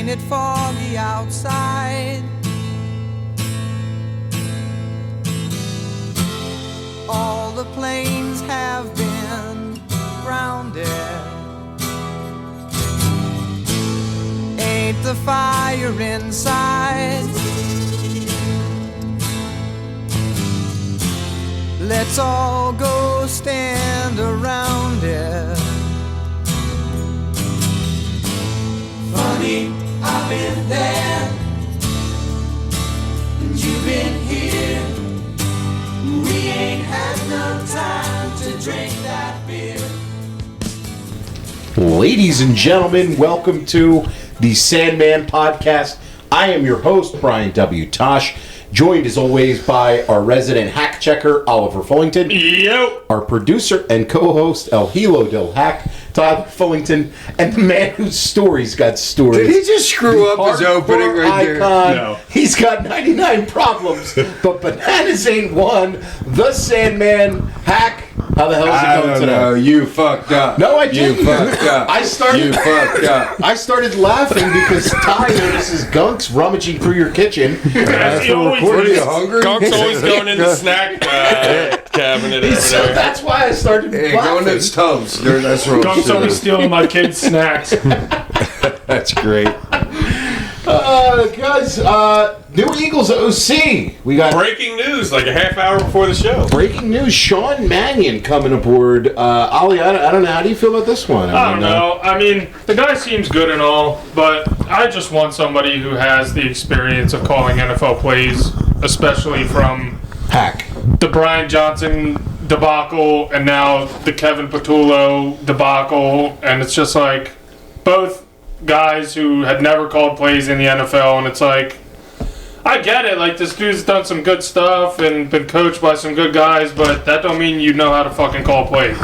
Ain't it foggy outside? All the planes have been grounded. Ain't the fire inside? Let's all go stand around it. Funny, I've been there, and you've been here. We ain't had no time to drink that beer. Ladies and gentlemen, welcome to the Sandman podcast. I am your host, Brian W. Tosh, joined as always by our resident hack checker, Oliver Fullington. Yo! Our producer and co-host, El Hilo del Hack, Tyler Fullington, and the man whose stories got stories. Did he just screw up his opening right there? No. He's got 99 problems, but bananas ain't one. The Sandman hack. How the hell is it going today? No, you fucked up. No, I didn't. You fucked up. You fucked up. I started laughing because Ty notices Gunk's rummaging through your kitchen. Are you hungry? Gunk's always going in the snack cabinet over So there. that's why I started Hey, laughing. go in those tubs. That's real Gunk's shit. always stealing my kids' snacks. That's great. Guys, New Eagles OC. We got Breaking news like a half hour before the show. breaking news. Sean Mannion coming aboard. Ollie, I don't know. How do you feel about this one? I don't know. I mean, the guy seems good and all, but I just want somebody who has the experience of calling NFL plays, especially from Hack. the Brian Johnson debacle and now the Kevin Patullo debacle, and it's just like both guys who had never called plays in the NFL, and it's like, I get it, like this dude's done some good stuff and been coached by some good guys, but that don't mean you know how to fucking call plays.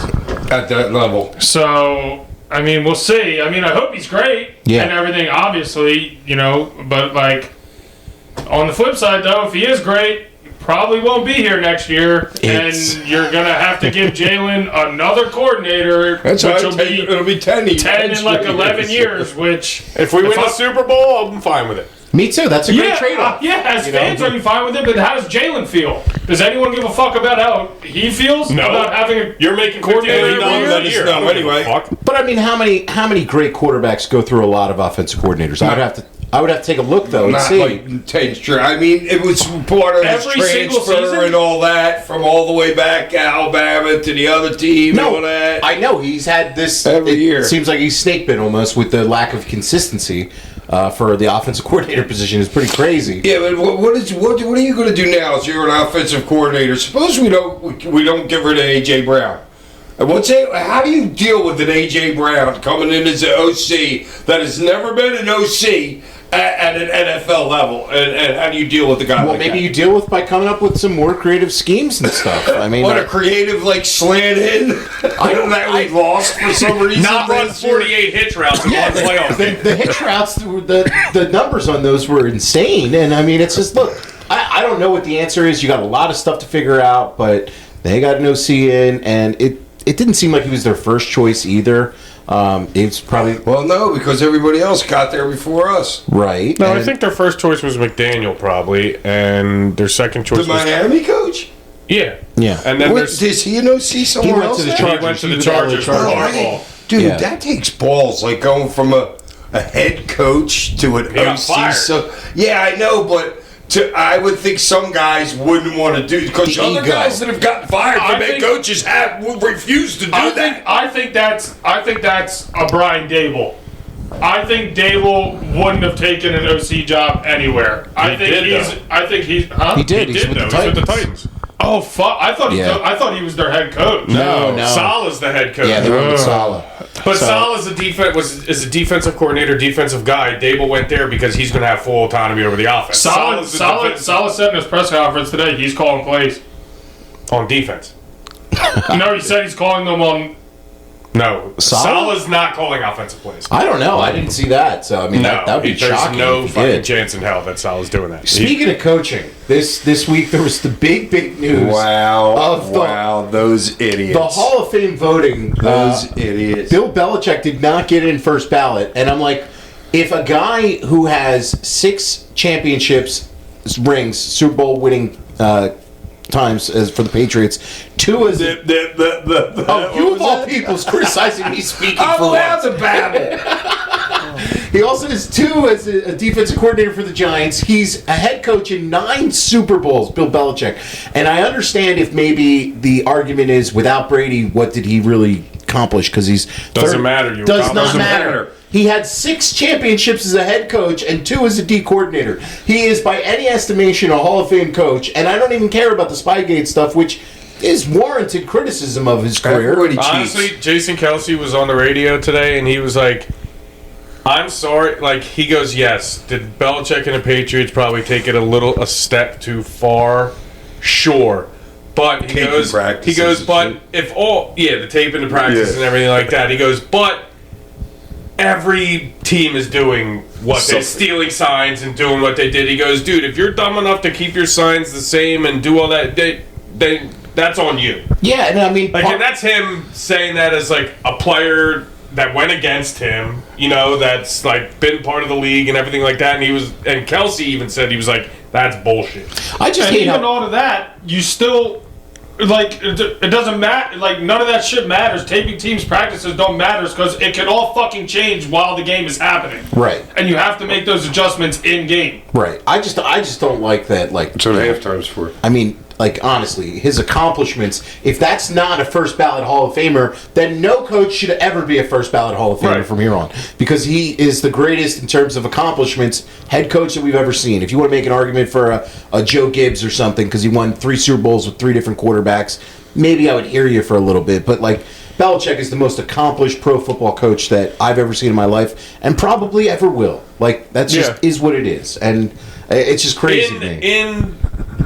At that level. So, I mean, we'll see. I mean, I hope he's great and everything, obviously, you know, but like, on the flip side though, if he is great, he probably won't be here next year, and you're going to have to give Jalen another coordinator, That's which right. will be It'll be 10 in like 11 years, which... If we win the Super Bowl, I'm fine with it. Me too. That's a great trade-off. As fans, are you fine with it? But how does Jalen feel? Does anyone give a fuck about how he feels about having a You're making coordinator $50 every million year? a year. Anyway. But I mean, how many great quarterbacks go through a lot of offensive coordinators? I would have to take a look though and Not see. like texture. I mean, it was part of his Every single transfer season? and all that from all the way back Alabama to the other team and all that. I know he's had this Every year. Seems like he's snake bit almost with the lack of consistency for the offensive coordinator position. Is pretty crazy. Yeah, but what are you going to do now as you're an offensive coordinator? Suppose we don't get rid of A.J. Brown. And how do you deal with an A.J. Brown coming in as an OC that has never been an OC at an NFL level? And how do you deal with the guy Well, like maybe that? you deal with by coming up with some more creative schemes and stuff. I mean, What a creative, slant in. I know that we lost for some reason. Not run last year. 48 hitch routes in one playoff game. the hitch routes, the numbers on those were insane. And I mean, it's just, look, I don't know what the answer is. You got a lot of stuff to figure out, but they got an OC in, and it didn't seem like he was their first choice either. It's probably... Well, no, because everybody else got there before us. Right. No, and I think their first choice was McDaniel probably, and their second choice The was... Miami coach? Yeah. Yeah. And then Is he an OC somewhere He went else to the now? Chargers. He went to the He was Chargers. out of the Oh, Chargers. right. Dude, Yeah. that takes balls, like going from a head coach to an got OC. fired. So, yeah, I know, but I would think some guys wouldn't want to do because The other ego. guys that have gotten fired from head coaches will refuse to do that. I think that's a Brian Dable. I think Dable wouldn't have taken an OC job anywhere. I think he's. Huh? He did. He's with the He's with the Titans. Titans. Oh fuck! I thought he was their head coach. No. Salah's the head coach. Yeah, they went with Salah. But Salah's is a defensive coordinator, defensive guy. Dable went there because he's going to have full autonomy over the offense. Salah said in his press conference today he's calling plays on defense. No, he said he's calling them on. No, Salah's not calling offensive plays. I don't know. I didn't see that. So I mean, that would be shocking. There's no if he fucking did. chance in hell that Salah's doing that. Speaking of coaching, this week there was the big news. Wow, those idiots. The Hall of Fame voting. Those idiots. Bill Belichick did not get in first ballot, and I'm like, if a guy who has 6 championships rings, Super Bowl winning times as for the Patriots, 2 as you of all people's criticizing me speaking I'm for allowed once. to babble. He also has 2 as a defensive coordinator for the Giants. He's a head coach in 9 Super Bowls, Bill Belichick. And I understand if maybe the argument is without Brady, what did he really accomplish? Because he's Doesn't matter. You Does not accomplish- matter. He had 6 championships as a head coach and 2 as a D coordinator. He is, by any estimation, a Hall of Fame coach. And I don't even care about the Spygate stuff, which is warranted criticism of his career. Everybody cheats. Honestly, Jason Kelsey was on the radio today, and he was like, I'm sorry. Like, he goes, yes, did Belichick and the Patriots probably take it a step too far? Sure. But he Tape goes, and practices but and if all, the tape and the practice Yeah. and everything like that. He goes, but every team is doing what they're stealing signs and doing what they did. He goes, dude, if you're dumb enough to keep your signs the same and do all that, they that's on you. Yeah, and I mean... Like, and that's him saying that as, like, a player that went against him, that's, like, been part of the league and everything like that. And Kelsey even said, he was like, that's bullshit. I just And hate even how... all of that, you still, like, it doesn't matter. Like, none of that shit matters. Taping teams' practices don't matter because it can all fucking change while the game is happening. Right. And you have to make those adjustments in game. Right. I just don't like that, like... That's what halftime's for. I mean, like, honestly, his accomplishments, if that's not a first ballot Hall of Famer, then no coach should ever be a first ballot Hall of Famer Right. from here on. Because he is the greatest in terms of accomplishments head coach that we've ever seen. If you want to make an argument for a Joe Gibbs or something, because he won 3 Super Bowls with 3 different quarterbacks, maybe I would hear you for a little bit. But, like, Belichick is the most accomplished pro football coach that I've ever seen in my life, and probably ever will. Like, that's just is what it is. And it's just crazy to me.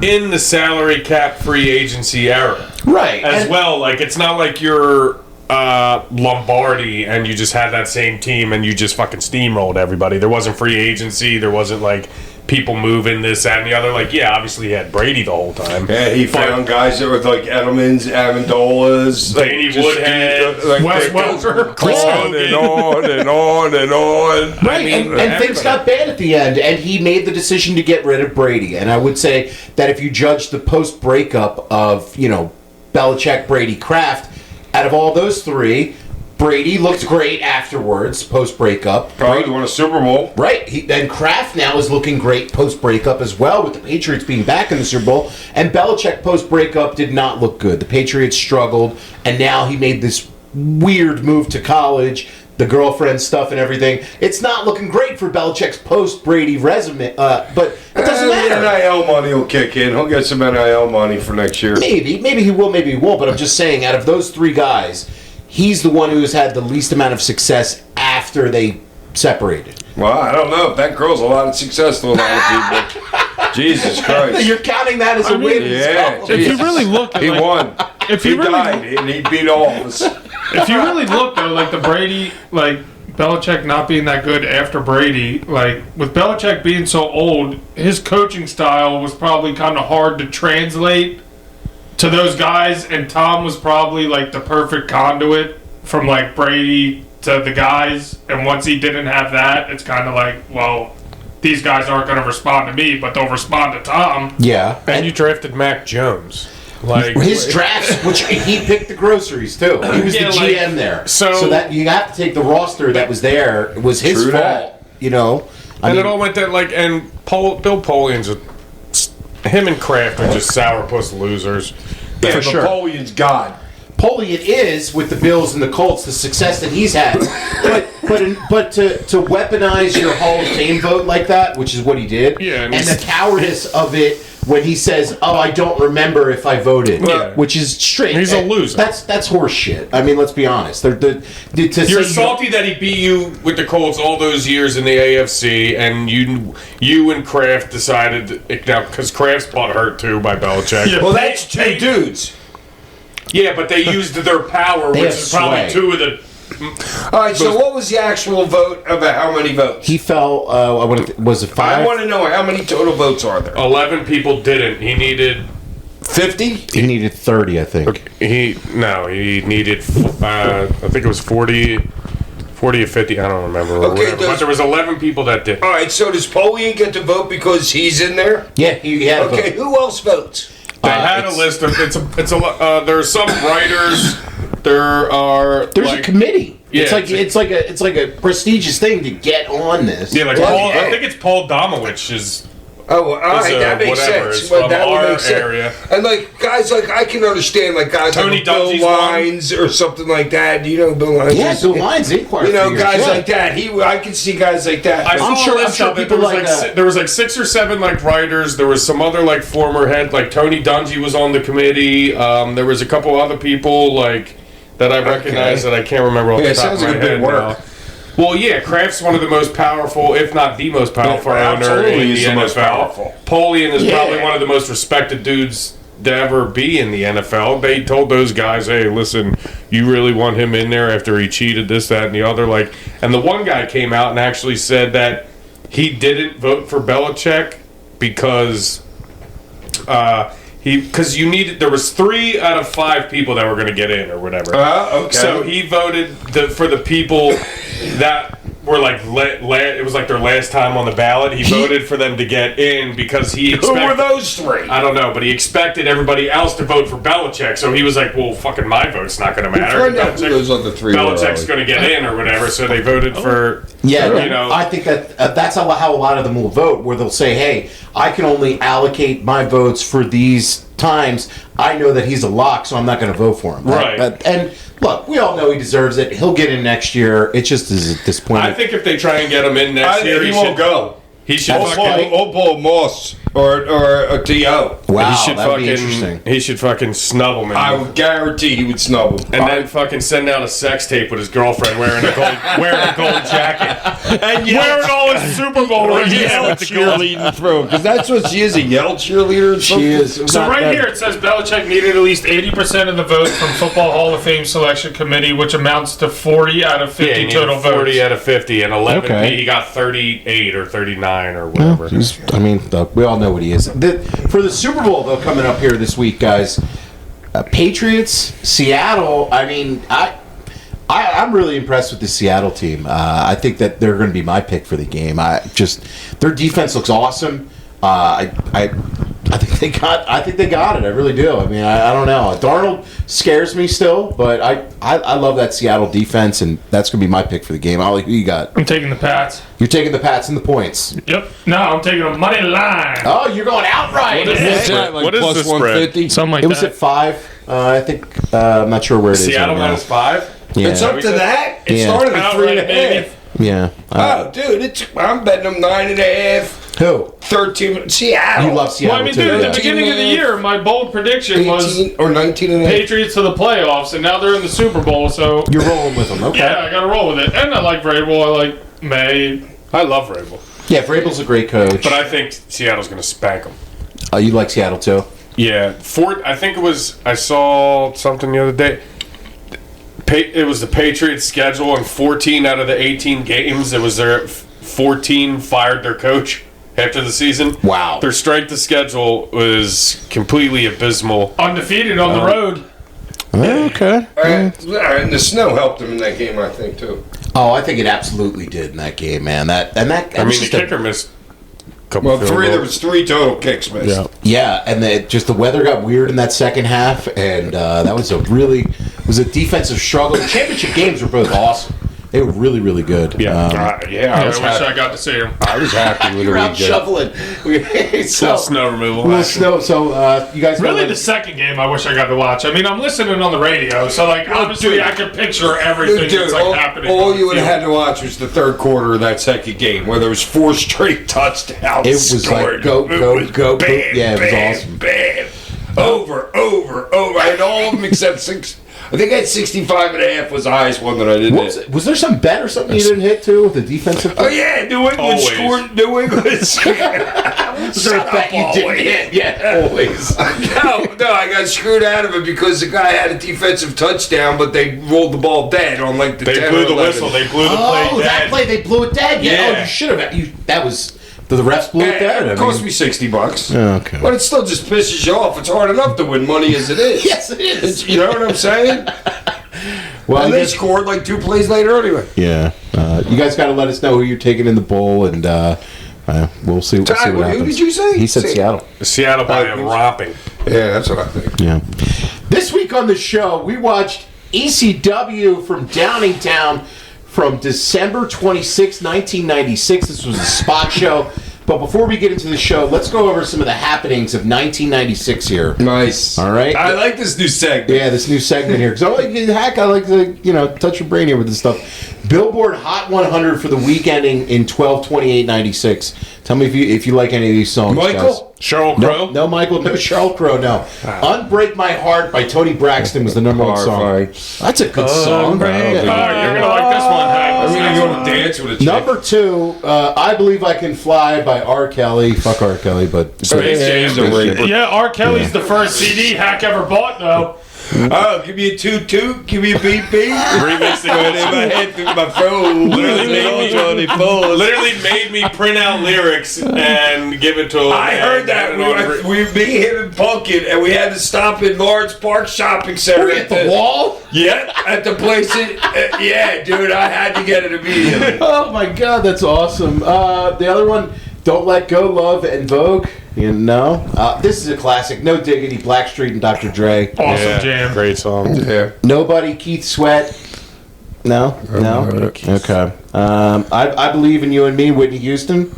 In the salary cap free agency era. Right. As And- well, like, it's not like you're Lombardi and you just had that same team and you just fucking steamrolled everybody. There wasn't free agency. There wasn't, like, people moving this, that, and the other. Like, yeah, obviously he had Brady the whole time. Yeah, he found guys that were like Edelman's, Amendolas, Danny Woodhead, Wes Welker. on and on and on and on. Right, and things got bad at the end, and he made the decision to get rid of Brady. And I would say that if you judge the post-breakup of, Belichick, Brady, Kraft, out of all those 3, Brady looked great afterwards, post-breakup. Probably won a Super Bowl. Right, and Kraft now is looking great post-breakup as well, with the Patriots being back in the Super Bowl. And Belichick post-breakup did not look good. The Patriots struggled, and now he made this weird move to college, the girlfriend stuff and everything. It's not looking great for Belichick's post-Brady resume, but it doesn't matter. NIL money will kick in. He'll get some NIL money for next year. Maybe he will, maybe he won't, but I'm just saying, out of those 3 guys, he's the one who has had the least amount of success after they separated. Well, I don't know. That girl's a lot of success to a lot of people. Jesus Christ. You're counting that as a win. Yeah. If you really look at He like, won. if He you really died, and he beat all of us. if you really look though, like the Brady, like Belichick not being that good after Brady, like with Belichick being so old, his coaching style was probably kind of hard to translate to those guys, and Tom was probably like the perfect conduit from like Brady to the guys. And once he didn't have that, it's kind of like, well, these guys aren't going to respond to me, but they'll respond to Tom. Yeah. And you drafted Mac Jones. Like, His drafts, which he picked the groceries too. He was Yeah, the like, GM there, so that you have to take the roster that was there. It was his True fault, that. I and mean, it all went that, like, and Bill Polian's him and Kraft are just sourpuss losers. Yeah, For sure. Napoleon's God. Polian is with the Bills and the Colts the success that he's had, but to weaponize your Hall of Fame vote like that, which is what he did, Yeah, and and the cowardice of it when he says, "Oh, I don't remember if I voted," Yeah. which is straight. He's a loser. That's horse shit. I mean, let's be honest. You're salty that he beat you with the Colts all those years in the AFC, and you and Kraft decided now because Kraft's butt hurt too by Belichick. Yeah. Well, that's 2 dudes. Yeah, but they used their power, They which have is probably sway. 2 of the. All right, so what was the actual vote about how many votes? He fell. Was it 5? I want to know how many total votes are there. 11 people didn't. He needed 50? He needed 30, I think. He needed I think it was 40 40 or 50, I don't remember. Or Okay, whatever. But there was 11 people that did. All right, so does Polian get to vote because he's in there? Yeah, he had a Okay, vote. who else votes? They had a it's- list of there are some writers. There are There's a committee. Yeah, it's like a prestigious thing to get on this. Yeah, like Well, Paul, yeah. I think it's Paul Domowitch is. Oh, well, all right, that makes whatever, sense. is Well, from that would our make sense. area. And like guys, like I can understand like guys Tony like Bill Dungy's one. Lyons or something like that. You know, Bill Lyons. Yeah, is- Bill Lyons inquired. You know, for years, guys yeah. like that. I can see guys like that. I saw sure- a list I'm sure of it. people There was like like there was like 6 or 7 like writers. There was some other like former head, like Tony Dungy was on the committee. There was a couple other people like that I recognize that I can't remember off Yeah, the it top sounds of my like a big head work. now. Well, yeah, Kraft's one of the most powerful, if not the most powerful Yeah, owner absolutely, in the he's the NFL. most powerful. Polian is Yeah. probably one of the most respected dudes to ever be in the NFL. They told those guys, "Hey, listen, you really want him in there after he cheated this, that, and the other." Like, and the one guy came out and actually said that he didn't vote for Belichick because because you needed. There was 3 out of 5 people that were going to get in or whatever. Okay. So he voted for the people that were like it was like their last time on the ballot. He voted for them to get in because he Who expected. were those 3? I don't know, but he expected everybody else to vote for Belichick. So he was like, "Well, fucking my vote's not going to matter. Find out who those other 3 were. Belichick's going to get in or whatever." So they voted for. Yeah, you know. I think that that's how a lot of them will vote, where they'll say, "Hey, I can only allocate my votes for these times. I know that he's a lock, so I'm not going to vote for him." Right. And look, we all know he deserves it. He'll get in next year. It just is at this point. I think if they try and get him in next year, he won't go. He should That's fucking. Or Paul Moss or a T.O. wow, he should that would be fucking. interesting. He should fucking snub him. I would guarantee he would snub him. And then fucking send out a sex tape with his girlfriend wearing a gold jacket, and wearing all his Super Bowl rings. yell cheerleading through because that's what she is, a yell cheerleader. Or something. She is. So not right that- here it says Belichick needed at least 80% of the votes from Football Hall of Fame Selection Committee, which amounts to 40 out of 50 Yeah, he total needed 40 votes. out of 50, and 11. Okay. He got 38 or 39 or whatever. I mean, look, we all know what he is. For the Super Bowl, though, coming up here this week, guys, Patriots, Seattle. I mean, I'm really impressed with the Seattle team. I think that they're going to be my pick for the game. Their defense looks awesome. I think they got it. I really do. I mean, I don't know. Darnold scares me still, but I love that Seattle defense, and that's going to be my pick for the game. Ollie, who you got? I'm taking the Pats. You're taking the Pats and the points. Yep. No, I'm taking a money line. Oh, you're going outright. What is Yeah. this? Like What is plus the spread? 150. Something like It was that. at 5. I think. I'm not sure where it is. Seattle right now. minus 5. Yeah. It's up to that. It Yeah. started at Outright, 3.5. baby. Yeah. Oh, dude, I'm betting them 9.5. Who? 13. Seattle. You love Well, Seattle I mean, too. dude, at yeah. the beginning of the year, my bold prediction was 18 or 19.5. Patriots to the playoffs, and now they're in the Super Bowl, so You're rolling with them. Okay. yeah, I got to roll with it. And I like Vrabel. I like May. I love Rabel, Yeah, Vrabel's a great coach. but I think Seattle's going to spank him. You like Seattle too? Yeah, I think it was. I saw something the other day. It was the Patriots' schedule, and 14 out of the 18 games, it was their 14 fired their coach after the season. Wow. Their strength of schedule was completely abysmal. Undefeated on the road. Okay. And the snow helped them in that game, I think, too. Oh, I think it absolutely did in that game, man. I mean, the kicker missed a couple Well, field there goals. was 3 total kicks missed. Yeah, and the weather got weird in that second half, and that was a defensive struggle. The championship games were both awesome. They were really, really good. Yeah. I I was wish happy. I got to see him. I was happy with You're the out weekend. shoveling. Little snow removal. Little action. snow. So you guys Really, know the second game I wish I got to watch. I mean, I'm listening on the radio, so like obviously dude. I can picture everything Dude, that's like happening. all on the you would have field. had to watch was the third quarter of that second game, where there was 4 straight touchdowns. It was like, scored. go, It go, was go, go. bam, Yeah, it was bam, awesome. Bam. Over. I had all of them except 6. I think I had 65.5 was the highest one that I didn't hit. Was there some bet or something you didn't hit too with the defensive? Oh yeah, New England Always. scored. New England. Was there a bet you didn't hit? Yeah, always. No, I got screwed out of it because the guy had a defensive touchdown, but they rolled the ball dead on like the They 10 blew or the 11. whistle. They blew the play Oh, that dead. play they blew it dead. Yeah. Oh, Yeah. you should have. That was the refs blew it dead. It cost me $60. Okay. But it still just pisses you off. It's hard enough to win money as it is. Yes, it is. You know what I'm saying? Well, And you they guys, scored like 2 plays later anyway. yeah. You guys got to let us know who you're taking in the bowl, and we'll see. We'll see Ty, what happens. who did you say? He said Seattle. Seattle by a romping. Yeah, that's what I think. Yeah. This week on the show, we watched ECW from Downingtown from December 26, 1996. This was a spot show. But before we get into the show, let's go over some of the happenings of 1996 here. Nice. All right? I like this new segment. Yeah, this new segment here. Because I like to, touch your brain here with this stuff. Billboard Hot 100 for the week ending in 12/28/96. Tell me if you like any of these songs, guys. Michael? Sheryl Crow? No, Michael. No, Sheryl Crow. No. "Unbreak My Heart" by Tony Braxton was the number one song. Horrifying. That's a good song. Oh, you're gonna like this one, Hank. I'm going to go dance with a chick. Number 2, "I Believe I Can Fly" by R. Kelly. Fuck R. Kelly, but Space Jam's a raper. Yeah, R. Kelly's the first CD Hack ever bought, though. Oh, give me a toot, give me a beep. Remixing Going in my head through my phone. Literally made me print out lyrics and give it to him. I heard that. We me, him, and Pumpkin, and we had to stop in Lawrence Park Shopping Center. at the wall. Yeah, at the place. Yeah, dude, I had to get it immediately. Oh my god, that's awesome. The other one, "Don't Let Go," Love and Vogue. You know, this is a classic. "No Diggity," Blackstreet and Dr. Dre. Awesome jam. Great song. Yeah. "Nobody," Keith Sweat. No. Okay. I Believe in You and Me," Whitney Houston.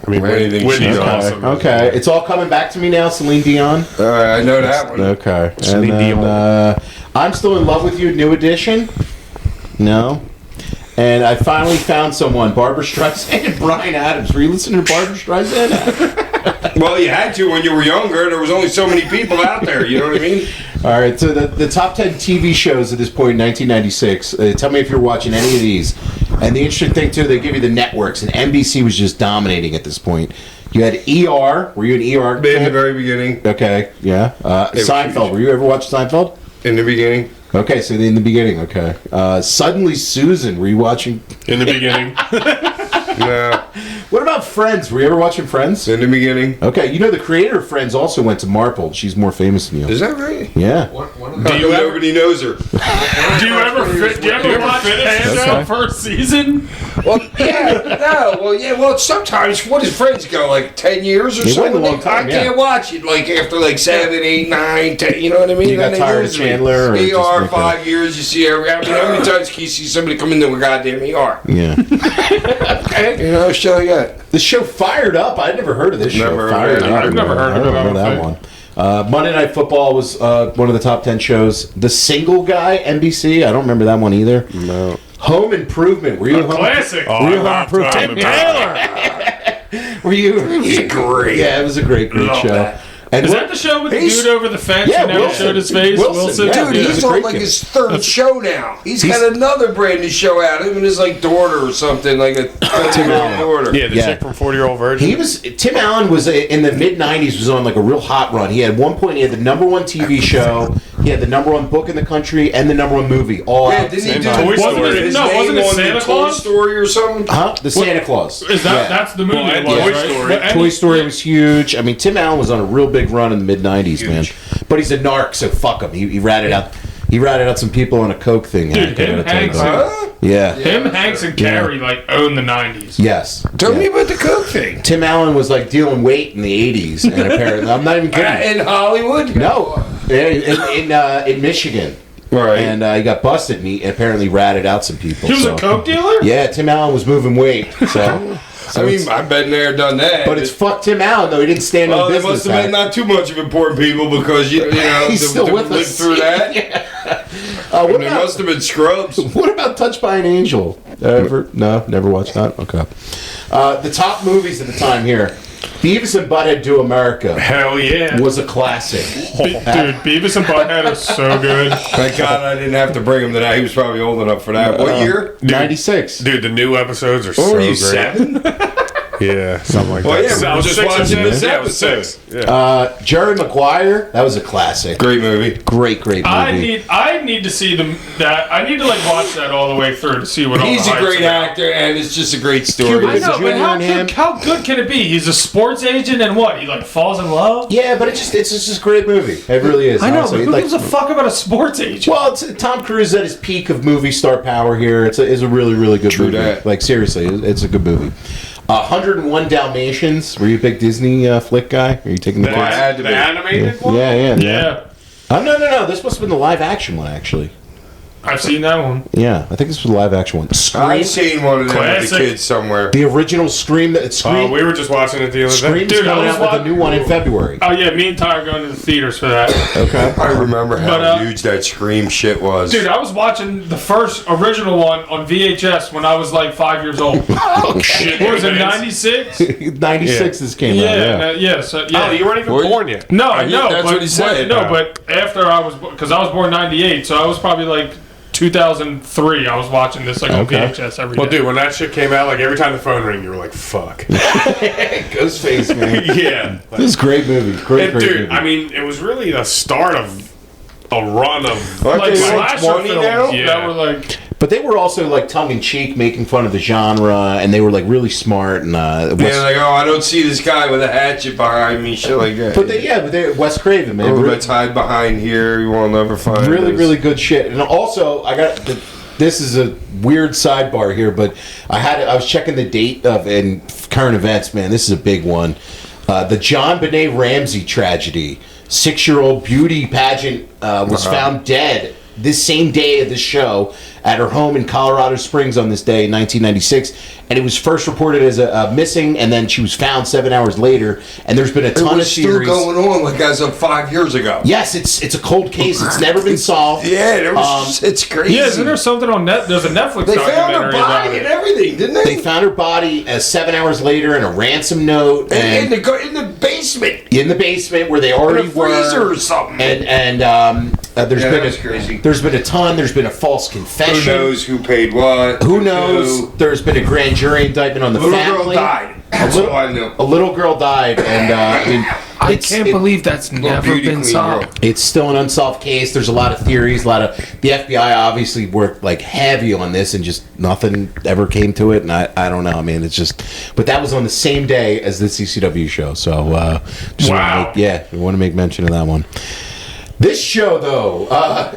I mean, Anything Whitney's she does. awesome. Okay. "It's All Coming Back to Me Now," Celine Dion. All right, I know that one. Okay. And Celine then, Dion. "I'm Still in Love with You," New Edition. No. And "I Finally Found Someone," Barbra Streisand and Bryan Adams. Were you listening to Barbra Streisand? Well, you had to when you were younger. There was only so many people out there. You know what I mean? All right, so the top 10 TV shows at this point in 1996. Tell me if you're watching any of these. And the interesting thing, too, they give you the networks, and NBC was just dominating at this point. You had ER. Were you an ER? In the fan? very beginning. Okay, yeah. Seinfeld. Were you ever watch Seinfeld? In the beginning. Okay, so in the beginning, okay. Suddenly Susan. Were you watching? In the beginning. No. What about Friends? Were you ever watching Friends? In the beginning. Okay, you know the creator of Friends also went to Marple. She's more famous than you. Is that right? Yeah. Nobody knows her. Do you ever watch Panda first season? Well, yeah, no. Well, yeah. Well, sometimes what does Friends go like 10 years or They went something? a long time, I can't watch it like after like 7, 8, 9, 10. You know what I mean? You got Then they tired of lose me. Chandler, or just ER like 5 years. You see how many times can you see somebody come into a goddamn ER? Yeah. You know, show you got. The show Fired Up. I'd never heard of this show. Never Fired heard of it. Up. I've never heard of it, I don't that think. one. Monday Night Football was one of the top 10 shows. The Single Guy, NBC. I don't remember that one either. No. Home Improvement. Were you a Home Classic. Were you a Home Improvement? Were you? He's great. Yeah, it was a great Love show. that. And Is that the show with the He's- dude over the fence Yeah, who never Wilson. showed his face? Wilson, yeah. Dude, Yeah. he's It's a on great like kid. his third show now. He's He's- got another brand new show out. Him and his like daughter or something, like a 10-year-old daughter. Yeah, the Yeah. chick from 40-Year-Old Virgin. He was Tim Allen was in the mid '90s was on like a real hot run. He had one point he had the number one TV show, he had the number one book in the country, and the number one movie all Yeah, out. at the didn't he same do time. Toy Story. his No, name wasn't it on Santa the Claus? Toy Story or something? Huh? The Santa Claus. Is that Yeah. that's the movie? Well, it and was, Toy right? Story. But- and- Toy Story was huge. I mean, Tim Allen was on a real big run in the mid '90s, man. But he's a narc, so fuck him. He ratted out. He ratted out some people on a coke thing. Dude, I gotta him, tell you Hanks, about. Huh? Yeah. Him, Hanks, and Carrie like own the '90s. Yes. Tell Yeah. me about the Coke thing. Tim Allen was like dealing weight in the '80s, and apparently, I'm not even kidding. In Hollywood? No, in Michigan. Right. And he got busted, and he apparently ratted out some people. He was so. a coke dealer. Yeah, Tim Allen was moving weight. So, I mean, I've been there, done that. but it's fuck Tim Allen though. He didn't stand well, on there business. must have been not too much of important people because you know He's still with lived us. through that. What And there about, must have been scrubs. what about Touched by an Angel? Ever? No, never watched that. Okay. The top movies at the time here: Beavis and Butthead Do America Hell yeah. was a classic. Dude, Beavis and Butthead is so good. Thank God I didn't have to bring him to that. He was probably old enough for that. What year? '96. Dude, the new episodes are What so were you, great. 7? Yeah, something like Well, that. yeah, I we were was just 6 or watching 7. this Yeah, it was episode. 6. Yeah. Jerry Maguire, that was a classic. Great movie. Great movie. I need to see that. I need to like watch that all the way through to see what. He's all a the great hype's about. actor, and it's just a great story. Cuba I know, Jr. but and him. how good can it be? He's a sports agent, and what? He like falls in love. Yeah, but it's just a great movie. It really is. I know, honestly. but who Like, gives a fuck about a sports agent? well, it's Tom Cruise at his peak of movie star power here. It's a really, really good True movie. that. Like, seriously, it's a good movie. 101 Dalmatians. Were you a big Disney flick guy? Are you taking the The, piss? had to the be. animated one? Yeah. Yeah, Oh, no. This must have been the live action one, actually. I've seen that one. Yeah, I think this was the live action one. Scream. I've seen one of them with the Classic. kids somewhere. The original Scream. Scream. We were just watching it the other day. Scream's Dude, I coming was out with a new one in February. Oh yeah, me and Ty are going to the theaters for that. Okay. I remember how But, huge that Scream shit was. Dude, I was watching the first original one on VHS when I was like 5 years old. Okay. What was it, 96? 96 this came out. Yeah, so, yeah. Oh, you weren't even Were you? born yet. No, I I know. that's but, what he said. No, but after I was, because I was born 98, so I was probably like 2003. I was watching this like on Okay. VHS every day. Well, dude, when that shit came out, like every time the phone rang, you were like, "Fuck." Ghostface, man. Yeah. This is a great movie. Great And dude, movie. I mean, it was really the start of a run of Aren't like they like slasher 20 films now? Yeah. that were like, But they were also like tongue in cheek, making fun of the genre, and they were like really smart. And Yeah, like, oh, I don't see this guy with a hatchet behind me, shit like that. but they Wes Craven, man, Oh, really, let's hide behind here. You will never find really, us. really good shit. And also, this is a weird sidebar here, but I was checking the date of in current events. Man, this is a big one. The John Benet Ramsey tragedy. 6-year-old beauty pageant was found dead this same day of the show at her home in Colorado Springs on this day in 1996, and it was first reported as a missing, and then she was found 7 hours later. And there's been a It ton of was still series. going on like as of 5 years ago. Yes, it's a cold case. It's never been solved. Yeah, there was, it's crazy. yeah, isn't there something on net? There's a Netflix They found her documentary about body and it. everything, didn't They found her body 7 hours later and a ransom note in and the basement. in the basement where they In already a freezer were. or something. And there's Yeah, been that's crazy. There's been a ton. There's been a false Who confession. knows who paid what? Who knows? Who. There's been a grand jury indictment on the Little family. girl died. That's all I knew. A little girl died, and I mean, I can't believe that's never beauty been queen solved. girl. it's still an unsolved case. There's a lot of theories. The FBI obviously worked like heavy on this, and just nothing ever came to it. And I don't know. I mean, it's just. But that was on the same day as this ECW show, so just Wow. we want to make mention of that one. This show, though,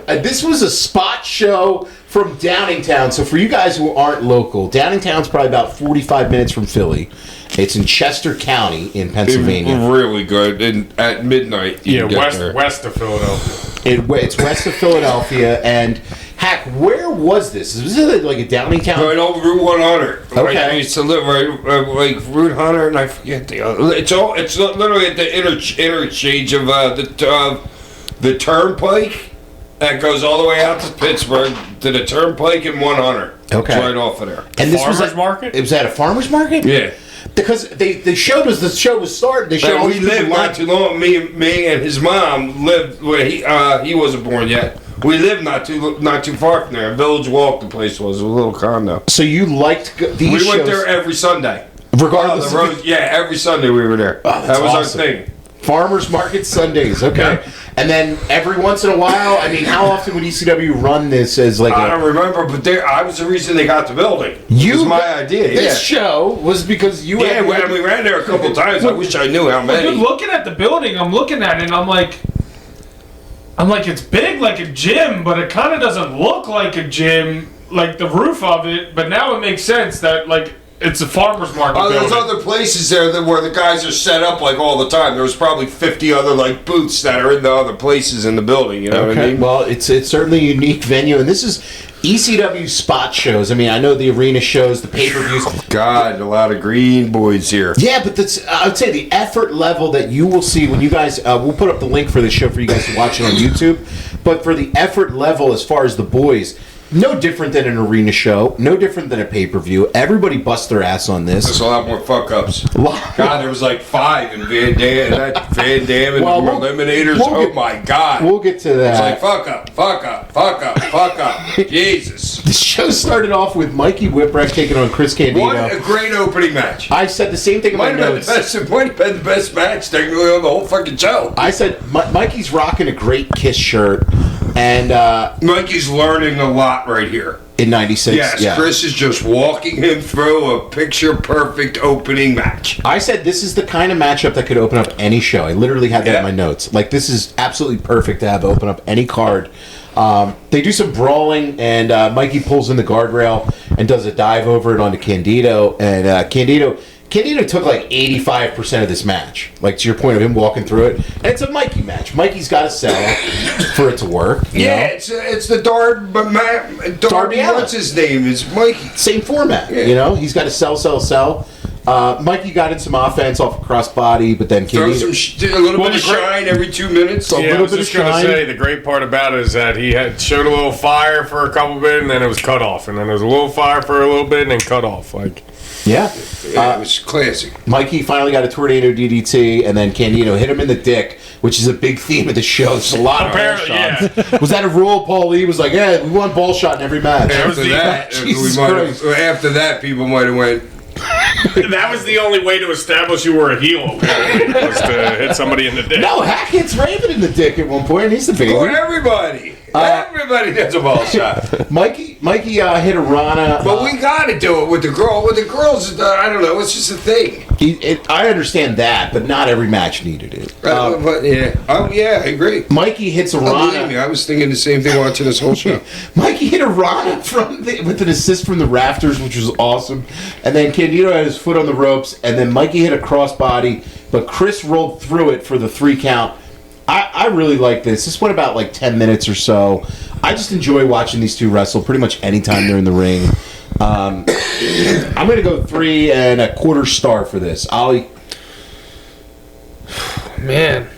this was a spot show from Downingtown. So for you guys who aren't local, Downingtown's probably about 45 minutes from Philly. It's in Chester County in Pennsylvania. Really good. And at midnight, you Yeah, can get there. west of Philadelphia. It's west of Philadelphia. And, heck, where was this? Was it like a Downingtown? Right over Route 100. Okay. Like, I used to live right like Route 100, and I forget the other. It's literally at the interchange of the Turnpike that goes all the way out to Pittsburgh to the Turnpike and 100. Okay. It's right off of there. And this was Farmer's at, market? It was at a farmer's market? Yeah. Because they showed us the show was started. They showed And all we these people lived not too long. Me and his mom lived where he wasn't born yet. We lived not too far from there. Village Walk, the place was a little condo. So you liked these We shows? went there every Sunday. regardless. Oh, the road, yeah, every Sunday we were there. Oh, that's that was awesome. our thing. Farmers Market Sundays, okay. And then every once in a while, I mean, how often would ECW run this as like I don't remember, but I was the reason they got the building. It was my idea. This show was because you Yeah, had we ran there a couple times. I wish I knew how Well, many. dude, looking at the building, I'm looking at it and I'm like, it's big like a gym, but it kind of doesn't look like a gym, like the roof of it. But now it makes sense that like it's a farmer's market. Oh, there's building. other places there where the guys are set up like all the time. There's probably 50 other like booths that are in the other places in the building. You know what I Okay, mean? well, it's certainly a unique venue, and this is ECW spot shows. I mean, I know the arena shows, the pay-per-views. God, a lot of green boys here. Yeah, but I would say the effort level that you will see when you guys, we'll put up the link for the show for you guys to watch it on YouTube, but for the effort level as far as the boys, no different than an arena show, no different than a pay-per-view. Everybody busts their ass on There's this. a lot more fuck ups. God, there was like 5 in Van Dam and Well, the we'll- Eliminators. we'll Oh get- my God. We'll get to It's that. like fuck up, fuck up, fuck up, fuck up. Jesus. The show started off with Mikey Whipwreck taking on Chris What a Candido. great opening match. I said the same thing in my Might have been the notes. best. It might have been the best match technically on the whole fucking show. I said Mikey's rocking a great Kiss shirt, and Mikey's learning a lot right here. in '96, Yes, yeah. Chris is just walking him through a picture-perfect opening match. I said this is the kind of matchup that could open up any show. I literally had that Yeah. in my notes. Like, this is absolutely perfect to have open up any card. They do some brawling, and Mikey pulls in the guardrail and does a dive over it onto Candido. And Candido took like 85% of this match. Like, to your point of him walking through it. And it's a Mikey match. Mikey's got to sell for it to work. you know? It's the Darby. Allin. What's his name? Is Mikey. Same format, Yeah. you know? He's got to sell. Mikey got in some offense off a crossbody, but then Throw Candido... some a little bit of shine every 2 minutes. A Yeah, I little was bit just of going to shine. say, the great part about it is that he had showed a little fire for a couple bit, and then it was cut off. And then there was a little fire for a little bit, and then cut off. Like, Yeah. Yeah, it was classic. Mikey finally got a tornado DDT, and then Candido hit him in the dick, which is a big theme of the show. There's a lot of ball Apparently, shots. Was that a rule? Paul Lee was like, "Yeah, we want ball shot in every match." was After the- that, Jesus Christ. after that, people might have went. that was the only way to establish you were a heel, apparently, was to hit somebody in the dick. No, Hackett's Raven in the dick at one point, and he's the baby. Oh, everybody does a ball shot. Mikey hit a Rana. But we got to do it with the girl. With the girls, I don't know. It's just a thing. I understand that, but not every match needed it. But yeah, I agree. Mikey hits a Believe me, Rana. I was thinking the same thing watching this whole show. Mikey hit a Rana with an assist from the rafters, which was awesome. And then Candido had his foot on the ropes, and then Mikey hit a crossbody, but Chris rolled through it for the 3 count. I really like this. This went about like 10 minutes or so. I just enjoy watching these two wrestle pretty much anytime they're in the ring. I'm going to go 3 1/4 star for this. Ollie? Man,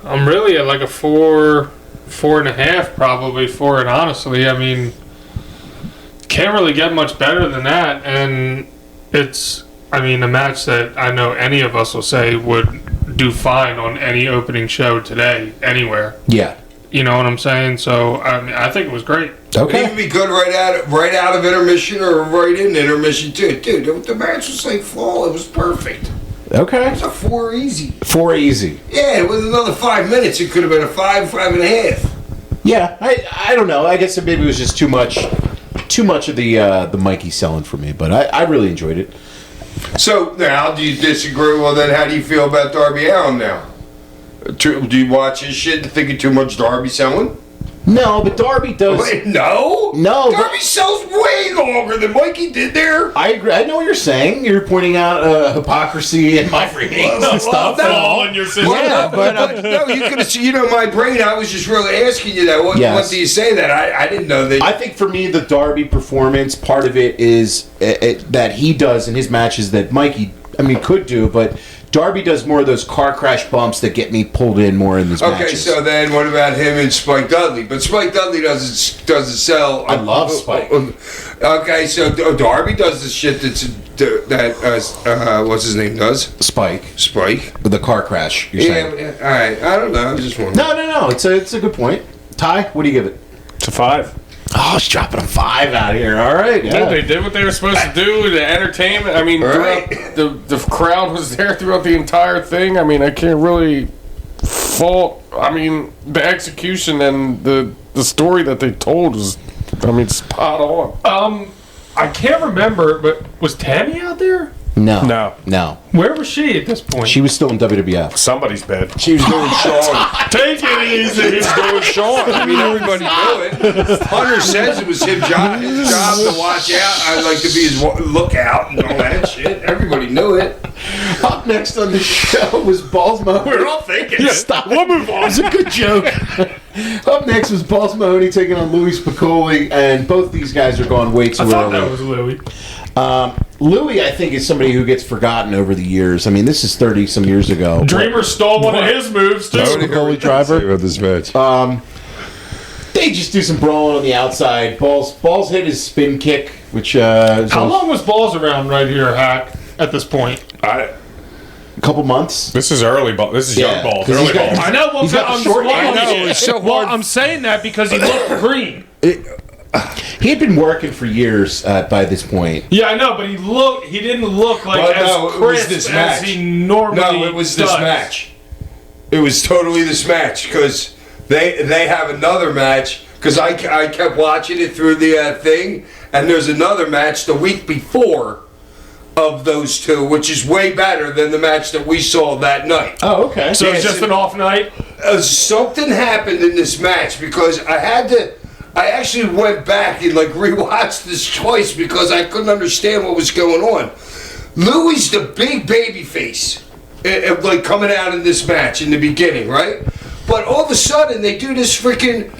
I'm really at like a 4.5, probably 4. And honestly, I mean, can't really get much better than that. And it's, I mean, a match that I know any of us will say would do fine on any opening show today, anywhere. Yeah. You know what I'm saying? So I mean, I think it was great. It'd even be good right out of intermission or right in intermission too. Dude, the match was like fall. It was perfect. Okay. It's a 4 easy. 4 easy. Yeah, with another 5 minutes, it could have been a 5.5. Yeah, I don't know. I guess maybe it was just too much of the Mikey selling for me, but I really enjoyed it. So now, do you disagree? Well, then, how do you feel about Darby Allin now? Do you watch his shit and think of too much Darby selling? No, but Darby does. Wait, no, No, but- Darby sells way longer than Mikey did there. I agree. I know what you're saying. You're pointing out hypocrisy and my ratings and stuff. no. All in your system. Yeah, but No, you could have. You know, my brain. I was just really asking you that. What Yes. do you say that? I didn't know that. I think for me, the Darby performance, part of it is that he does in his matches that Mikey, could do, but Darby does more of those car crash bumps that get me pulled in more in these Okay, matches. so then what about him and Spike Dudley? But Spike Dudley doesn't sell. I love Spike. Okay, so Darby does the shit that what's his name does? Spike, Spike. with the car crash, you're Yeah, saying. all right. I don't know. I'm just wondering. No. It's a good point. Ty, what do you give it? It's a 5. Oh, it's dropping a 5 out here. All right. Dude, Yeah. they did what they were supposed to do. The entertainment. I mean, Right. throughout, the crowd was there throughout the entire thing. I mean, I can't really fault. I mean, the execution and the story that they told was, spot on. I can't remember, but was Tammy out there? No. Where was she at this point? She was still in WWF. Somebody's bed. She was doing Sean. Take it easy. He's doing Sean. I mean, everybody knew it. Hunter says it was his job to watch out. I like to be his lookout and all that shit. Everybody knew it. Up next on the show was Balls Mahoney. We're all thinking. Stop. We'll move on. It was a good joke. Up next was Balls Mahoney taking on Louis Spicoli, and both these guys are gone way too I thought that early. was Louis. Louis, I think, is somebody who gets forgotten over the years. I mean, this is 30-some years ago. Dreamer stole one of his moves too. Spicoli driver. About this match. They just do some brawling on the outside. Balls hit his spin kick, which How long was Balls around right here, Hack, at this point? a couple months. This is early ball. This is Yeah, young balls. 'cause he's Early got- balls. I know. Well, He's got the short hand. I know, it's so Well, hard. I'm saying that because he looked green. He had been working for years by this point. Yeah, I know, but he didn't look like Well, as no, it was crisp this as match. he normally No, it was this does. match. It was totally this match because they have another match because I kept watching it through the thing, and there's another match the week before of those two, which is way better than the match that we saw that night. Oh, okay. So it's Yeah, just an off night. Something happened in this match because I actually went back and like rewatched this twice because I couldn't understand what was going on. Louis the big baby face, like coming out in this match in the beginning, right? But all of a sudden they do this freaking,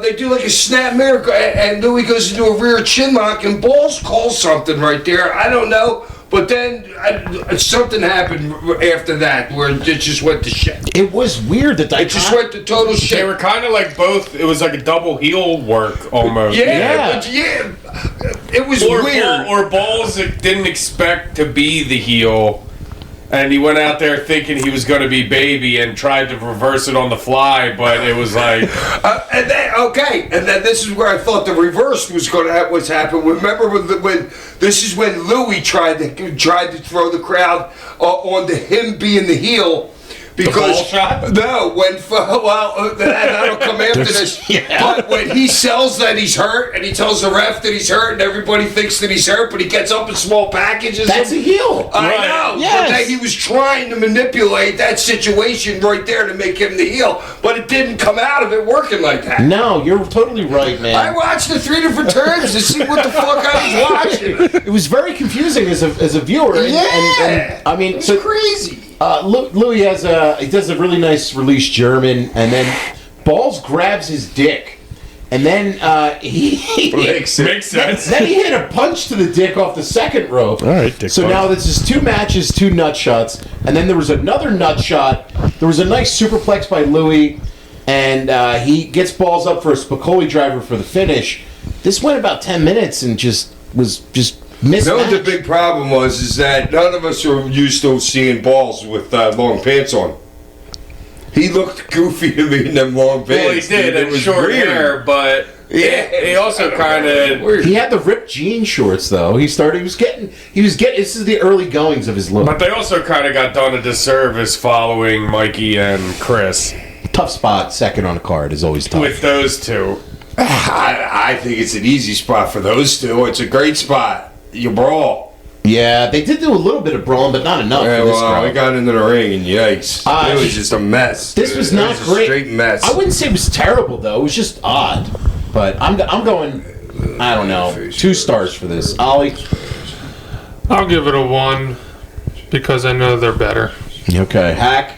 they do like a snap miracle, and Louis goes into a rear chin lock, and Balls calls something right there. I don't know. But then something happened after that where it just went to shit. It was weird that It just went to total They shit. were kind of like both. It was like a double heel work almost. Yeah. It was Or, weird. or Balls didn't expect to be the heel, and he went out there thinking he was going to be baby and tried to reverse it on the fly, but it was like and then this is where I thought the reverse was going to happen. Remember when this is when Louis tried to throw the crowd onto him being the heel. Because ball shot? No, that'll come after this. But when he sells that he's hurt, and he tells the ref that he's hurt, and everybody thinks that he's hurt, but he gets up in small packages. That's a heel. I Right. know. Yes. But he was trying to manipulate that situation right there to make him the heel, but it didn't come out of it working like that. No, you're totally right, man. I watched it 3 different times to see what the fuck I was watching. It was very confusing as a viewer. And I mean, It's so crazy. Louis he does a really nice release German, and then Balls grabs his dick, and then he makes sense. then he hit a punch to the dick off the second rope. All right, dick So punch. now this is 2 matches, 2 nut shots, and then there was another nut shot. There was a nice superplex by Louis, and he gets Balls up for a Spicoli driver for the finish. This went about 10 minutes and was mismatched. You know what the big problem was is that none of us were used to seeing Balls with long pants on. He looked goofy to me in them long pants. Well, he did, It and was short weird. hair, but he also kind of. He had the ripped jean shorts though. He was getting. This is the early goings of his look. But they also kind of got done a disservice following Mikey and Chris Tough spot, second on the card is always tough. with those two. I think it's an easy spot for those two. It's a great spot. You brawl. Yeah, they did do a little bit of brawling, but not enough Yeah, for this well, crowd. we got into the ring and yikes. It was just a mess. This was It not a great. Straight mess. I wouldn't say it was terrible though. It was just odd. But I'm going. I don't know. 2 stars for this. Ollie. I'll give it a 1 because I know they're better. Okay. Hack.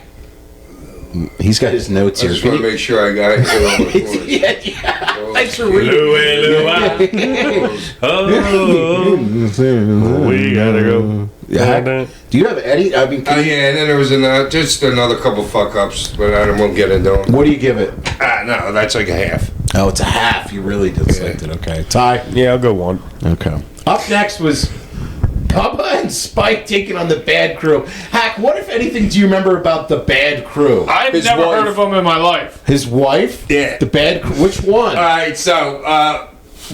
He's got his notes I here. just want to make sure I got it. yeah. Thanks for reading. We gotta go. Hack, do you have any? I mean, Yeah, and then there was just another couple fuck ups, but I won't get into them. what do you give it? No, that's like a half. Oh, it's a half. You really disliked it. Okay. Ty. Yeah, I'll go 1. Okay. Up next was Bubba and Spike taking on the Bad Crew. Hack, what if anything do you remember about the Bad Crew? I've His never wife. heard of them in my life. His wife? Yeah. The Bad Crew. Which one? All right, so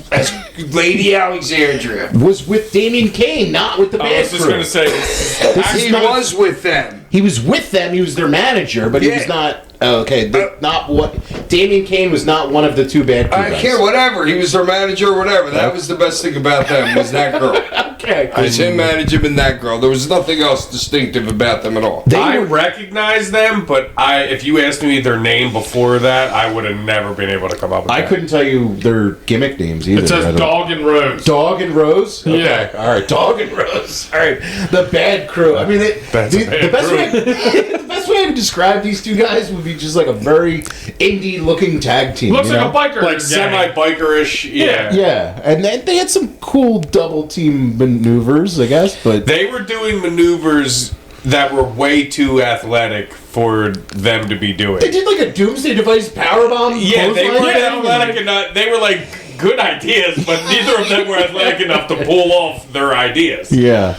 that's Lady Alexandria. Was with Damien Kane, not with the I Bad was just Crew. gonna say. This is He not- was with them. He was with them. He was their manager, but he was Yeah. not. Oh, okay, not what. Damien Kane was not one of the 2 Bad Crew I guys. care, whatever. He was their manager or whatever. That was the best thing about them, was that girl. Okay. It was him managing and that girl. There was nothing else distinctive about them at all. I recognize them, but if you asked me their name before that, I would have never been able to come up with I that. couldn't tell you their gimmick names either. It says I don't- Dog and Rose. Dog and Rose? Okay. Yeah. All right. Dog and Rose. All right. The Bad Crew. I mean, That's a the bad best crew. way the best way to describe these 2 guys would be just like a very indie-looking tag team. Looks you like know? a biker. Like gang. semi-bikerish, yeah. Yeah, and they had some cool double team maneuvers, I guess. But They were doing maneuvers that were way too athletic for them to be doing. They did like a doomsday device powerbomb. Yeah, they were clothesline? athletic enough. They were like good ideas, but neither of them were athletic enough to pull off their ideas. Yeah.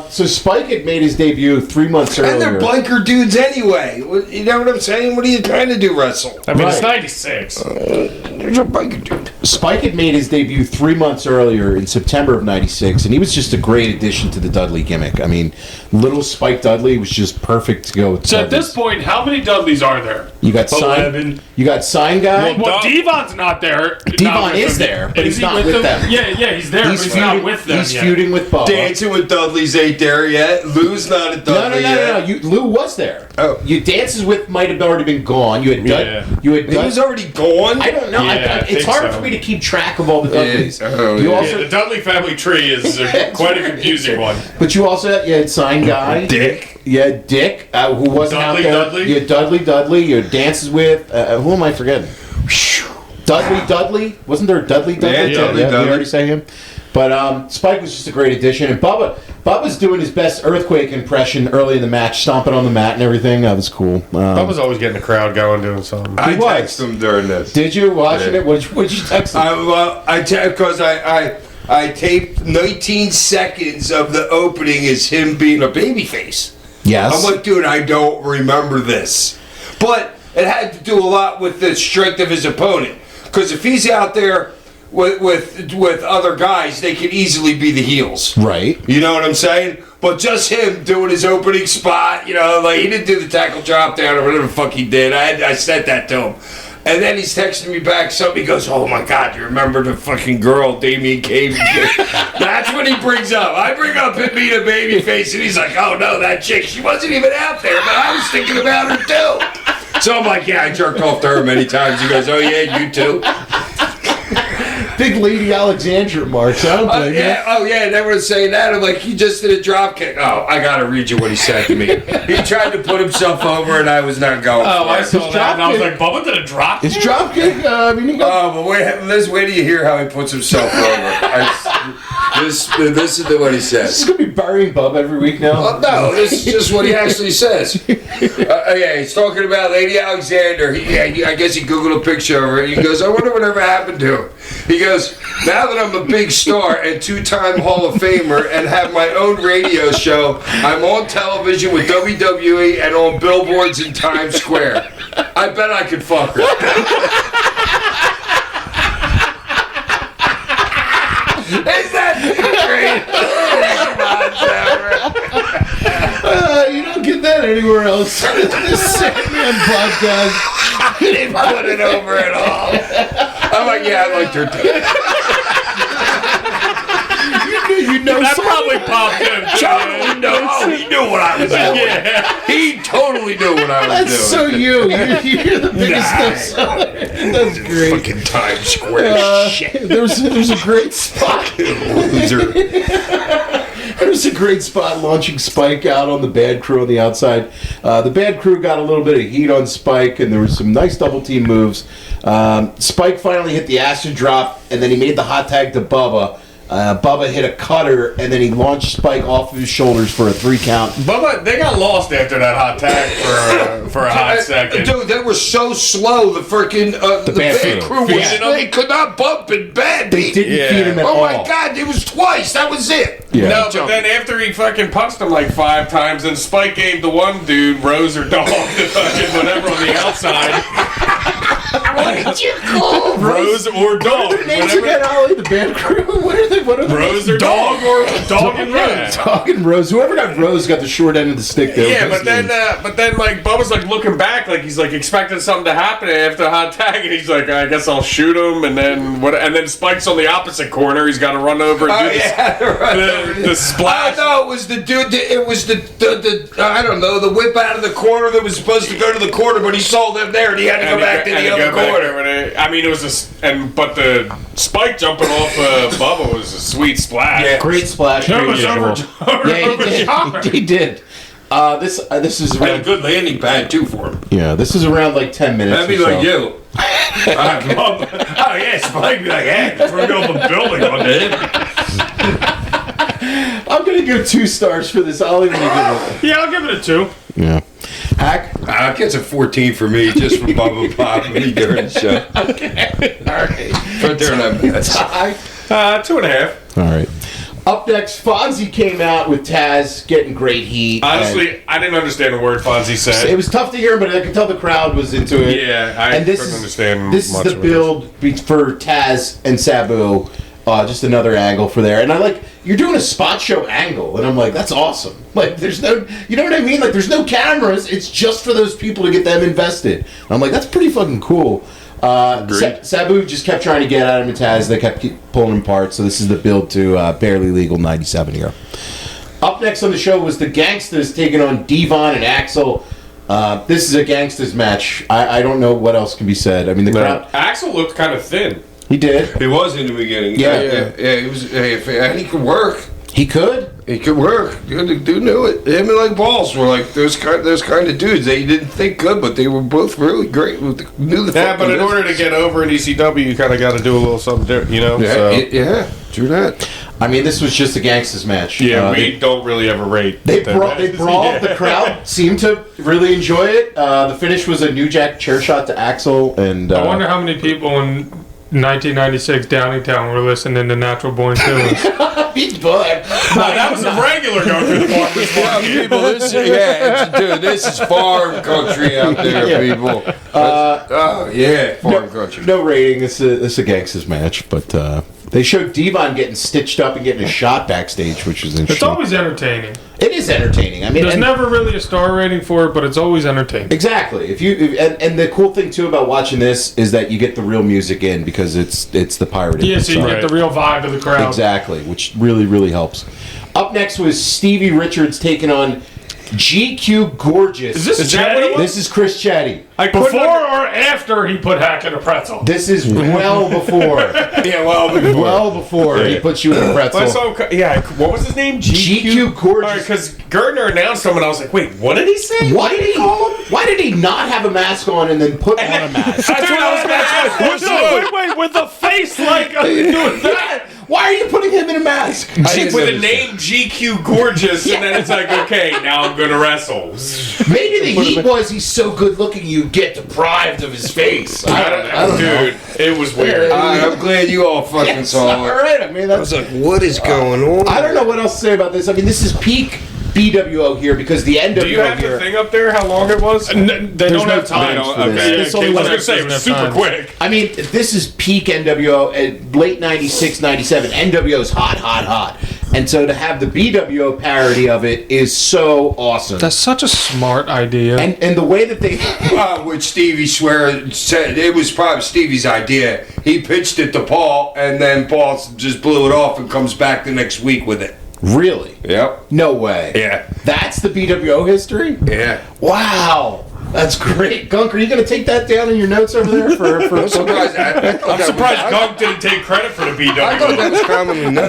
So Spike had made his debut 3 months earlier. And they're biker dudes anyway. You know what I'm saying? What are you trying to do, wrestle? I mean, it's Right. 96. There's a biker dude. Spike had made his debut 3 months earlier in September of '96, and he was just a great addition to the Dudley gimmick. I mean, little Spike Dudley was just perfect to go with. So at Dudleys. this point, how many Dudleys are there? you got sign. 11. You got sign guy. Well, Devon's not there. Devon is there, but he's not with them. Yeah, he's there, but he's not with them He's yet. feuding with Bubba. Dancing with Dudley's ain't there yet. Lou's not a No, Dudley yet. Lou was there. Oh. You dances with might have already been gone. You had Yeah. You had He was already gone? I don't know. Yeah, I it's think hard so. for me to keep track of all the Dudleys. Oh, you yeah. also, Yeah, the Dudley family tree is quite a confusing one. but you also had sign guy. Dick. You had Dick, who wasn't Dudley, out there. Dudley? You had Dudley. You had dances with. Who am I forgetting? Dudley. Wasn't there a Dudley? Yeah, Dudley. We already say him. But Spike was just a great addition, and Bubba's doing his best earthquake impression early in the match, stomping on the mat and everything. That was cool. I was always getting the crowd going, doing something. I was. texted him during this. Did you watching Yeah. it? What'd you text him? Because I taped 19 seconds of the opening as him being a babyface. Yes. I'm like, dude, I don't remember this. But it had to do a lot with the strength of his opponent. Because if he's out there with other guys, they could easily be the heels. Right. You know what I'm saying? But just him doing his opening spot, you know, like he didn't do the tackle drop down or whatever the fuck he did. I said that to him. And then he's texting me back something. He goes, oh my God, you remember the fucking girl, Damien Cave? That's what he brings up. I bring up him being a babyface, and he's like, oh no, that chick, she wasn't even out there, but I was thinking about her too. So I'm like, yeah, I jerked off to her many times. He goes, oh yeah, you too? Big Lady Alexandra marks. I don't blame Yeah, oh yeah, and everyone's saying that. I'm like, he just did a drop kick. Oh, I gotta read you what he said to me. He tried to put himself over, and I was not going Oh, for I it. saw that, and I was kick- like, Bubba did a drop His kick? drop kick. I mean, he got. Oh, but wait till you hear how he puts himself over. This is what he This says. is gonna be burying Bub every week now. Well, no, this is just what he actually says. Yeah, he's talking about Lady Alexander. I guess he Googled a picture of her. He goes, I wonder whatever happened to her. He goes, now that I'm a big star and two-time Hall of Famer and have my own radio show, I'm on television with WWE and on billboards in Times Square. I bet I could fuck her. Is that You don't get that anywhere else. This Sandman podcast. He didn't put it over at all. I'm like, yeah, I liked her too. You know That something. probably popped in. Totally knew. Oh, he knew what I was doing. Yeah. He totally knew what I was That's doing. so you. You're the biggest Nice. That's great. Fucking Times Square shit. There's a great spot. Loser. There's a great spot launching Spike out on the Bad Crew on the outside. The Bad Crew got a little bit of heat on Spike, and there was some nice double team moves. Spike finally hit the acid drop, and then he made the hot tag to Bubba. Bubba hit a cutter, and then he launched Spike off of his shoulders for a 3 count. Bubba, they got lost after that hot tag for a hot second. Dude, they were so slow. The freaking the Bad band Crew. crew was Yeah. they could not bump in bed. They didn't Yeah. feed him at Oh all. my God! It was twice. That was it. Yeah. No, but then after he fucking punched him like 5 times, and Spike gave the one dude, Rose or Dog, the fucking whatever on the outside. What did you call Rose or Dog. Their names Whatever. again, Ollie, the Bad Crew. What are they? Rose or Dog or Dog and Rose. Dog and Rose. Whoever got Rose got the short end of the stick there. Yeah, with but those then, names. like Bubba's like looking back, like he's like expecting something to happen after a hot tag, and he's like, I guess I'll shoot him, and then what? And then Spike's on the opposite corner. He's got to run over and do the splash. No, it was the dude. It was the I don't know, the whip out of the corner that was supposed to go to the corner, but he saw them there and he had to go back to the other corner. I mean, it was but the Spike jumping off Bubba was a sweet splash. Yeah. Great splash. That per was usual. over. He did. This is And a around. good landing pad too for him. Yeah, this is around like 10 minutes. That'd be or so. like you. Oh yeah, Spike be like, hey, throw me off the building on the hip. I'm gonna give 2 stars for this. I'll even give it. Yeah, I'll give it a 2. Yeah. Hack. It gets a 14 for me just from Bubba Pop during the show. Okay. All right. Right there in that mess. 2.5. All right. Up next, Fonzie came out with Taz getting great heat. Honestly, I didn't understand a word Fonzie said. It was tough to hear, but I could tell the crowd was into it. Yeah, I couldn't understand This much is the of it. build for Taz and Sabu. Just another angle for there. And I like, you're doing a spot show angle. And I'm like, that's awesome. Like, there's no, you know what I mean? Like, there's no cameras. It's just for those people to get them invested. And I'm like, that's pretty fucking cool. Sabu just kept trying to get at him and Taz. They kept pulling him apart. So this is the build to Barely Legal 97 here. Up next on the show was the Gangsters taking on Devon and Axel. This is a Gangsters match. I don't know what else can be said. I mean, the crowd... Axel looked kind of thin. He did. He was in the beginning. Yeah. He was, and he could work. He could. He could work. The dude knew it. Him and like Balls were like those kind of dudes. They didn't think good, but they were both really great. Knew the Yeah, but in business. order to get over in ECW, you kind of got to do a little something different, you know? Yeah, So, yeah, true that. I mean, this was just a Gangsters match. yeah, we They don't really ever rate. brawled. Yeah. The crowd seemed to really enjoy it. The finish was a New Jack chair shot to Axel. And I wonder how many people in 1996 Downingtown were listening to Natural Born Killers. That was a regular go through the farmer's Yeah, market. people, this is farm country out there, Yeah. people. Farm country. No rating. This is a Gangsters match, but they showed Devon getting stitched up and getting a shot backstage, which was interesting. It's always entertaining. It is entertaining. I mean, There's and- never really a star rating for it, but it's always entertaining. exactly. And the cool thing too about watching this is that you get the real music in because it's the pirated. Yeah, so you song. get the real vibe of the crowd. Exactly, which really helps. Up next was Stevie Richards taking on GQ Gorgeous. Is that what it was? This is Chris Chatty. Before or after he put Hack in a pretzel? This is well before. Well before he puts you in a pretzel. What was his name? GQ Gorgeous. Because Gertner announced him, and I was like, wait, what did he say? Why did he call him? Why did he not have a mask on and then put on a mask? That's what I was going to say. Wait, with a face like doing that? Why are you putting him in a mask? With the name GQ Gorgeous, and then it's like, okay, now I'm going to wrestle. Maybe the heat was he's so good looking you get deprived of his face. I don't know. Dude, it was weird. I'm glad you all fucking saw All it. right, I mean, that's. I was like, what is going on? I don't know what else to say about this. I mean, this is peak BWO here because the NWO Do you have here. the thing up there, how long it was? They don't no have time. times for this. Okay, This I only was went going to say, it was super quick. I mean, this is peak NWO at late 96, 97. NWO's hot. And so to have the BWO parody of it is so awesome. That's such a smart idea. And the way that they... Which Stevie Swear said it was probably Stevie's idea. He pitched it to Paul, and then Paul just blew it off and comes back the next week with it. Really? Yep. No way. Yeah. That's the BWO history? Yeah. Wow. That's great. Gunk, are you going to take that down in your notes over there? For I'm surprised. I'm surprised Gunk didn't take credit for the I thought that BW. was commonly known.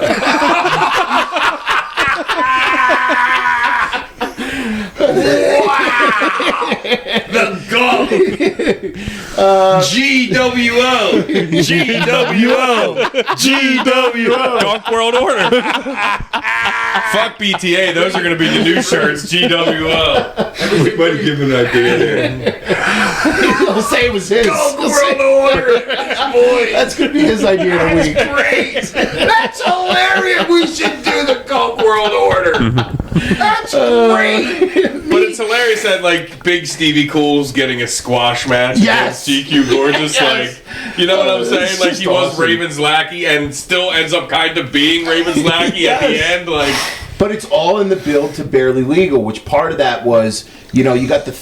The Gunk! GWO! GWO! Gunk World Order! Fuck BTA, those are going to be the new shirts, GWO. We might have given an idea there. I'll say it was his. Gunk World Order! Boy! That's going to be his idea of the week. Great! That's hilarious! We should do the Gunk World Order! That's great! But it's hilarious that, like, Big Stevie Cool's getting a squash match Yes. against GQ Gorgeous. Yes. Like, you know what I'm It's saying? Like, just he was awesome. Raven's lackey and still ends up kind of being Raven's lackey at the Yes. end. Like, But it's all in the build to Barely Legal, which part of that was, you know, you got the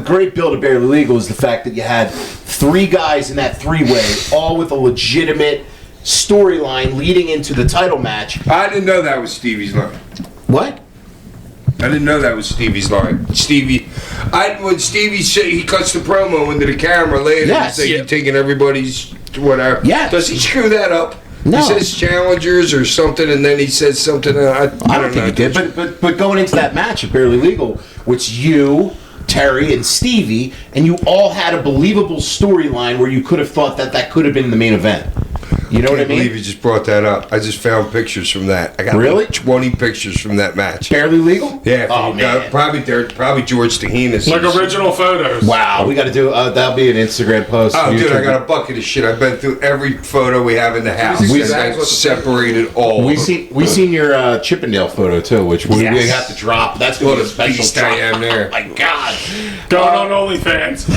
great build of Barely Legal is the fact that you had three guys in that three-way, all with a legitimate storyline leading into the title match. I didn't know that was Stevie's line. What? I didn't know that was Stevie's line. When Stevie said he cuts the promo into the camera later, Yes. he's like, taking everybody's whatever. Yes. Does he screw that up? No. He says challengers or something, and then he says something. I I don't think he did. But going into that match at Barely Legal, which you, Terry, and Stevie, and you all had a believable storyline where you could have thought that could have been the main event. You know what I I believe mean? you just brought that up. I just found pictures from that. I got Really? like 20 pictures from that match. Barely legal? Yeah, Oh, man. probably George Tahinas. Like original photos. Wow, we got to do. That'll be an Instagram post. Oh, dude, YouTube. I got a bucket of shit. I've been through every photo we have in the house. We- and I separated all. We of them. seen your Chippendale photo too, which we Yes. have to drop. That's going What to a be a special beast drop. I am there. Oh my God! Going on OnlyFans.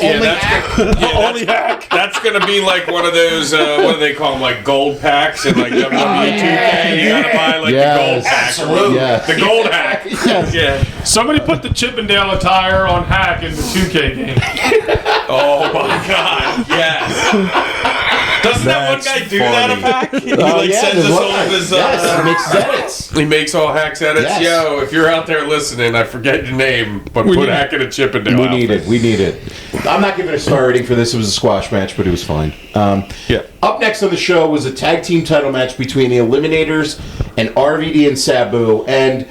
Only hack. That's gonna be like one of those. What do they call them? Like gold packs and like WWE 2K. You gotta buy like the gold pack. Absolutely. Yes. The gold hack. Yeah. Somebody put the Chippendale attire on hack in the 2K game. Oh my God. Yes. Doesn't that one guy do that a pack? He like sends there's us one all guy. of his. Yes, he makes edits. He makes all hacks edits. Yes. Yo, if you're out there listening, I forget your name, but put hack in a Chippendale. We need it. We need it. I'm not giving a star rating for this. It was a squash match, but it was fine. Yeah. Up next on the show was a tag team title match between the Eliminators and RVD and Sabu. And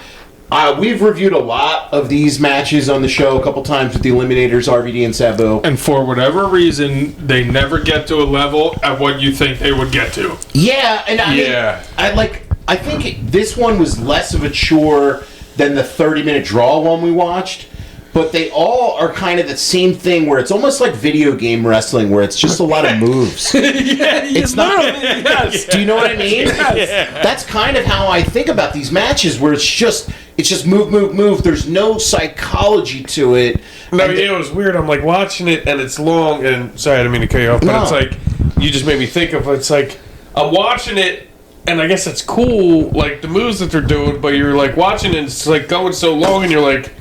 we've reviewed a lot of these matches on the show a couple times with the Eliminators, RVD and Sabu. And for whatever reason, they never get to a level at what you think they would get to. Yeah, and I Yeah. I think this one was less of a chore than the 30-minute draw one we watched. But they all are kind of the same thing where it's almost like video game wrestling where it's just a lot of moves. It's not. Yes. Do you know what I mean? That's kind of how I think about these matches where it's just move, move, move. There's no psychology to it. No, And it was weird. I'm like watching it and it's long and sorry, I didn't mean to cut you off, but No. it's like you just made me think of it's like I'm watching it and I guess it's cool, like the moves that they're doing, but you're like watching it and it's like going so long and you're like,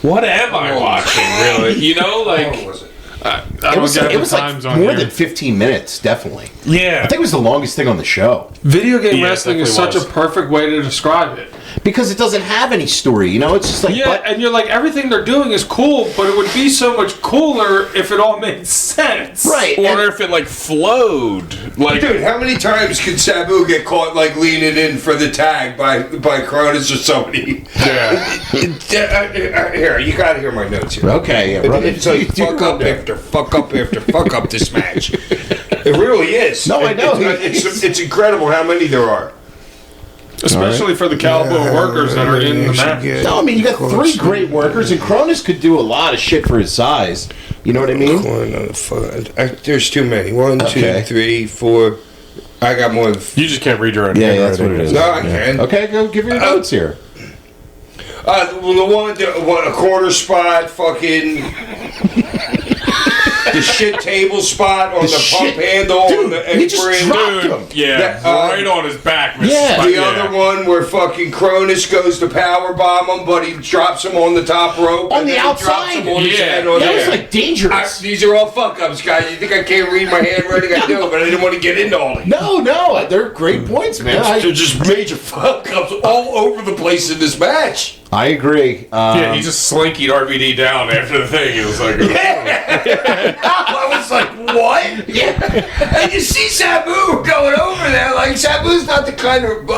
what am I watching, really? You know, like How long was it? I It was don't get the like times on more here. than 15 minutes, definitely. yeah. I think it was the longest thing on the show. Video game Yeah, it wrestling is such definitely a perfect way to describe it. Because it doesn't have any story, you know? It's just like, Yeah, and you're like, everything they're doing is cool, but it would be so much cooler if it all made sense. right. Or and- if it like flowed, like Dude, how many times could Sabu get caught like leaning in for the tag by Cronus or somebody? yeah. Here, you gotta hear my notes here. Okay, yeah, run It's like it. Do fuck your up rundown. after fuck up after fuck up this match. It really is. No, I know. It's incredible how many there are. Especially for the caliber of workers that are in the match. No, I mean, you got three great workers, and Cronus could do a lot of shit for his size. You know what I mean? There's too many. 1, Okay. 2, 3, 4. I got more than. You just can't read your own Yeah, that's what it is. No, I can. Okay, go give your notes here. A quarter spot, fucking. The shit table spot on the, shit- pump handle. Dude, and he just frame. dropped him. Yeah, That, right on his back, Mr. Yeah. Spike, The other one where fucking Cronus goes to power bomb him, but he drops him on the top rope. On and the then he drops outside. him on his Yeah. head on That was there. like dangerous. These are all fuck ups, guys. You think I can't read my handwriting? I do, but I didn't want to get into all of it. No, they're great points, man. They're just major fuck ups all over the place in this match. I agree. Yeah, he just slinkied RVD down after the thing. It was like, I was like, what? Yeah. And you see Sabu going over there. Like, Sabu's not the kind of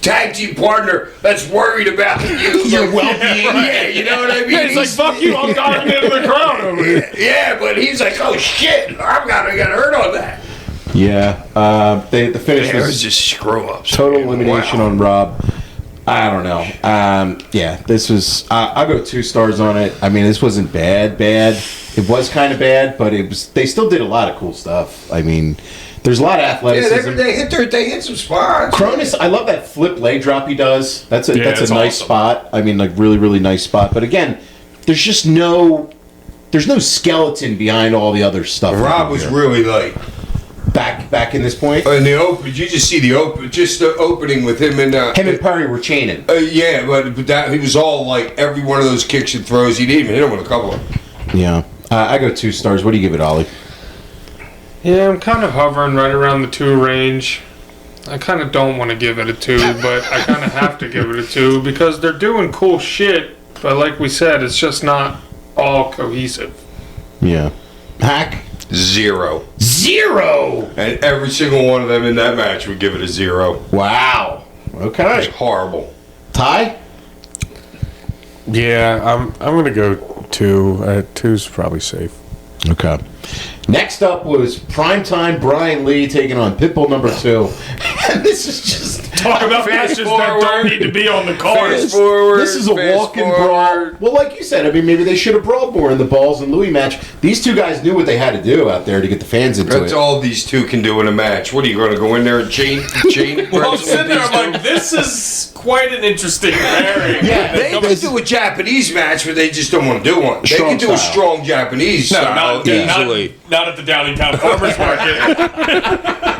tag team partner that's worried about your well-being. Yeah, you know what I mean? He's like, fuck you, I'm diving into the crowd over here. Yeah, but he's like, oh shit, I'm gonna get hurt on that. Yeah, the finish was just screw ups. total elimination on Rob. I don't know. Yeah, this was. I'll go 2 stars on it. I mean, this wasn't bad. It was kind of bad, but it was. They still did a lot of cool stuff. I mean, there's a lot of Yeah, athleticism. they hit some spots. Cronus, I love that flip leg drop he does. That's a it's nice awesome. spot. I mean, like really, really nice spot. But again, there's just no skeleton behind all the other stuff. Rob was really like. back in this point. In the open, did you just see the opening with him and Him and Perry were chaining. yeah, but that he was all like every one of those kicks and throws. He didn't even hit him with a couple of them. Yeah, I go 2 stars. What do you give it, Ollie? Yeah, I'm kind of hovering right around the 2 range. I kind of don't want to give it a 2, but I kind of have to give it a 2 because they're doing cool shit, but like we said, it's just not all cohesive. Yeah, Hack 0. 0. And every single one of them in that match would give it a 0. Wow. Okay. It's horrible. Ty. yeah, I'm gonna go 2. 2's probably safe. Okay. Next up was primetime Brian Lee taking on Pitbull number 2. And this is just... Talk about matches that don't need to be on the card. Fast forward. This is a walk-in brawl. Well, like you said, I mean, maybe they should have brawled more in the Balls and Louis match. These two guys knew what they had to do out there to get the fans into That's it. all these two can do in a match. What are you going to go in there and chain? Well, I'm sitting there, I'm like, this is quite an interesting pairing. Yeah, They can do a Japanese match, but they just don't want to do one. They Strong can do a style. strong Japanese style easily. Not at the Downingtown Farmers Market.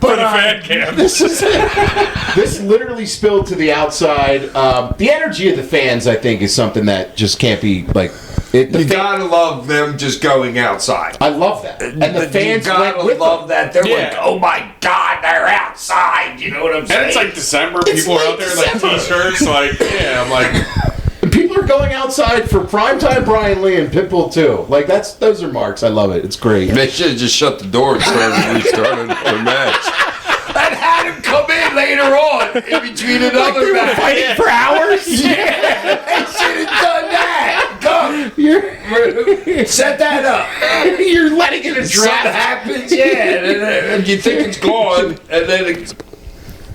For the fan cam. This literally spilled to the outside. The energy of the fans, I think, is something that just can't be like. You gotta love them just going outside. I love that, and the fans you went gotta with love them. that. They're Yeah. like, oh my god, they're outside. You know what I'm saying? And it's like December. It's People are out late there in like December. t-shirts. Like, yeah, I'm like, People are going outside for primetime Brian Lee and Pitbull too. Like those are marks. I love it. It's great. They should have just shut the door and restarted the match. And had him come in later on in between another match. Fighting for hours. Yeah, they should have done that. Come, set that up. You're letting it Something draft. happens, yeah, and you think it's gone, and then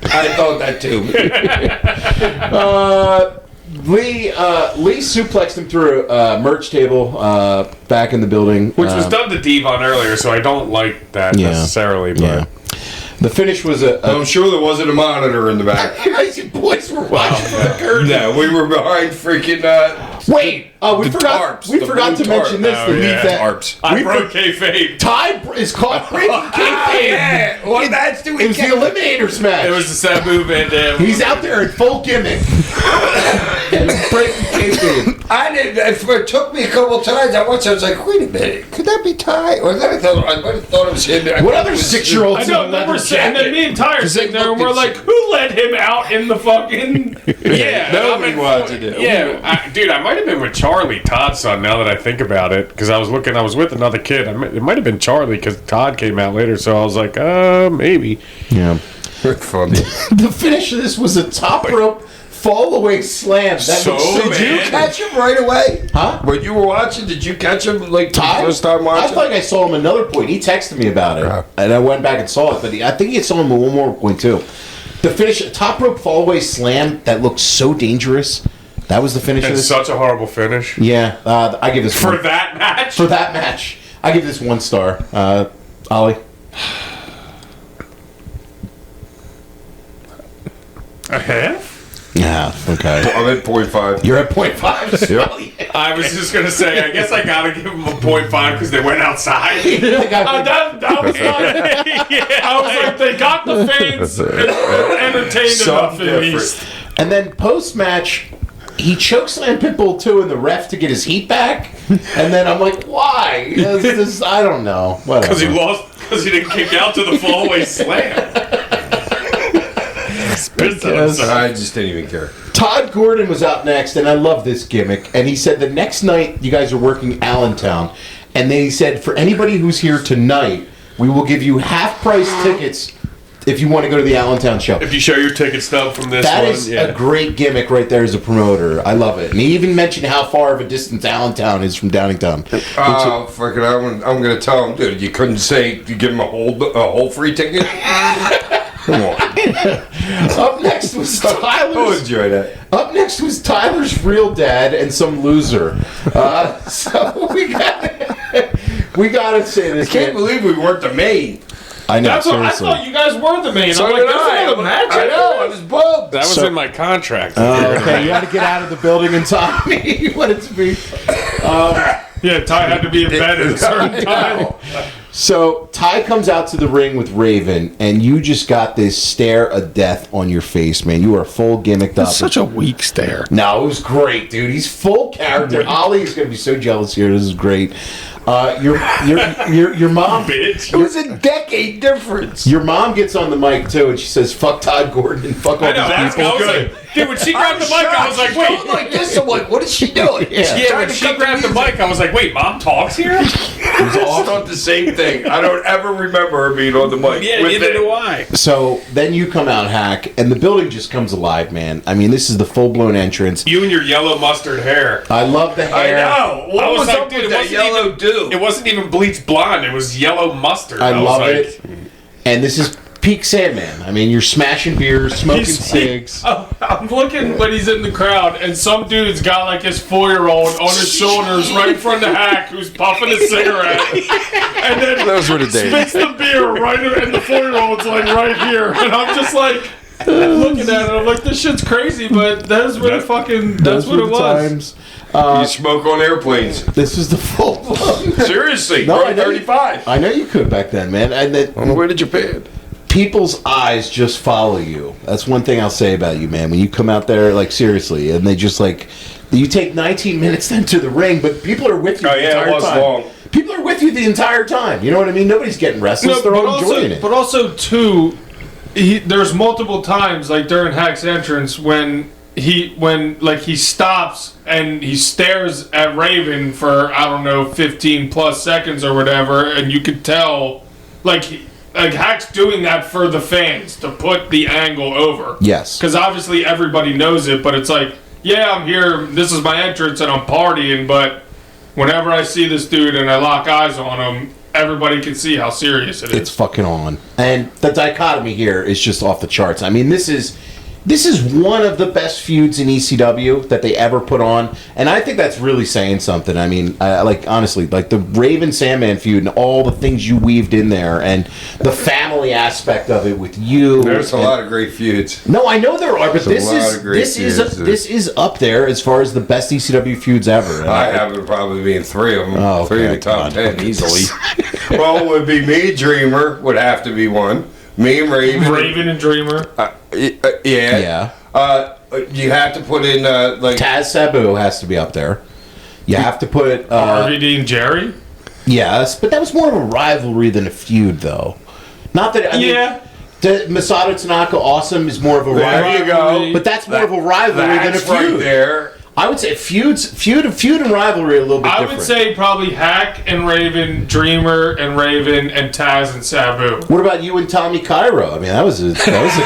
I thought that too. Lee suplexed him through a merch table back in the building, which was done to Devon earlier, so I don't like that necessarily. But Yeah. The finish was I'm sure there wasn't a monitor in the back. boys were watching the curtain. No, we were behind freaking. Wait, we forgot. tarps, We the forgot blue to mention this. tarp. The Oh, meat yeah. that Tarps. I broke kayfabe. Ty is caught breaking kayfabe. Yeah, well, that's It was the Eliminators match. It was the Sabu Van Dam. He's out there in full gimmick. Breaking kayfabe. I didn't. It took me a couple times. I was like, wait a minute, could that be Ty? Or then I might have thought it was him. What other 6-year-olds I in know, a and leather then jacket? me and Ty are sitting there and we're looked like, at- who let him out in the fucking... Yeah, Nobody wanted it. Yeah, dude, I might have been with Charlie, Todd's son. Now that I think about it, because I was with another kid. It might have been Charlie because Todd came out later. So I was like, maybe. Yeah. Funny. The finish of this was a top rope fall away slam. That So looks Did you man. catch him right away? Huh? When you were watching, did you catch him like Ty? the first time I watching? thought I saw him another point. He texted me about it, and I went back and saw it. But I think he saw him at one more point too. The finish, top rope fallaway slam, that looked so dangerous. That was the finish of And this. such a horrible finish Yeah, I give this for one, that match. for that match. I give this 1 star. Ollie, A half? yeah, okay. I'm at 0.5. You're at 0.5. I was just gonna say, I guess I gotta give them a 0.5 because they went outside. That was not... I was like, they got the fans entertained enough Something at least. And then post match, he chokeslammed Pitbull too in the ref to get his heat back. And then I'm like, why? I don't know. Because he lost, because he didn't kick out to the fallaway slam. I just didn't even care. Todd Gordon was out next, and I love this gimmick. And he said the next night you guys are working Allentown, and then he said for anybody who's here tonight, we will give you half-price tickets if you want to go to the Allentown show. If you show your ticket stub from this That one, is a great gimmick right there as a promoter. I love it. And he even mentioned how far of a distance Allentown is from Downingtown. Oh, fucking! I'm gonna tell him, dude. You couldn't say you give him a whole free ticket. Come on. Up next was I'll Tyler's. enjoy that. Up next was Tyler's real dad and some loser. So we gotta say this. I can't man. believe we weren't the main. I know. That's what I seriously. thought you guys were the main. So I'm like, did there's I. another match. I know. I was bummed. That was So- in my contract. Okay, you had to get out of the building in time. You wanted to be. Yeah, Ty had to be in bed at a certain time. So Ty comes out to the ring with Raven, and you just got this stare of death on your face, man. You are full gimmicked up. Such a weak stare. No, it was great, dude. He's full character. Ollie is going to be so jealous here. This is great. Your mom, Bitch. It was a decade difference. your mom gets on the mic too, and she says, "Fuck Todd Gordon and fuck all I know. these I people." was like, dude, when she grabbed the mic, I was like, She's going wait. like this. I'm like, what is she doing? Yeah. Yeah, when she grabbed the mic, I was like, wait, Mom talks here? It's not the same thing. I don't ever remember her being on the mic. Yeah, neither do I. So then you come out, Hack, and the building just comes alive, man. I mean, this is the full-blown entrance. You and your yellow mustard hair. I love the I hair. know. What I was like, up dude, with it that wasn't yellow even, dude? It wasn't even bleached blonde. It was yellow mustard. I was love like, it. And this is peak Sandman. I mean, you're smashing beers, smoking cigs. I'm looking when he's in the crowd, and some dude's got like his 4-year-old on his shoulders right in front of Hack, who's puffing a cigarette, and then Those were the days. spits the beer right, and the 4-year-old's like right here, and I'm just like looking at it. I'm like, this shit's crazy, but that's what it fucking. That's what it was. You smoke on airplanes. This is the full blown. Seriously, No, no, I know you- 35. I know you could back then, man. And that On the way to Japan. people's eyes just follow you. That's one thing I'll say about you, man. When you come out there, like, seriously, and they just, like, you take 19 minutes to enter the ring, but people are with you Oh, the yeah, entire it was time. long. People are with you the entire time. You know what I mean? Nobody's getting restless. They're all enjoying it. But also, too, there's multiple times, like during Hack's entrance, when he stops and he stares at Raven for, I don't know, 15 plus seconds or whatever, and you could tell, like Hack's doing that for the fans to put the angle over. Yes. Because obviously everybody knows it, but it's like, yeah, I'm here, this is my entrance, and I'm partying, but whenever I see this dude and I lock eyes on him, everybody can see how serious it is. It's fucking on. And the dichotomy here is just off the charts. I mean, this is one of the best feuds in ECW that they ever put on, and I think that's really saying something. I mean, like, honestly, like the Raven Sandman feud and all the things you weaved in there, and the family aspect of it with you. There's a lot of great feuds. No, I know there are, but There's a lot of great this feuds. is up there as far as the best ECW feuds ever. And I have it probably being 3 of them. Oh, 3 of okay, the top God. 10 easily. Well, it would be me, Dreamer, would have to be one. Me and Raven. Raven and Dreamer. Yeah. You have to put in like Taz Sabu has to be up there. You have to put RVD and Jerry. yes, but that was more of a rivalry than a feud, though. Not that I mean, the Masato Tanaka Awesome is more of a There rivalry, you go. but that's more of a rivalry than a that's feud. right there. I would say feud and rivalry are a little bit I different. would say probably Hack and Raven, Dreamer and Raven, and Taz and Sabu. What about you and Tommy Cairo? I mean, that was a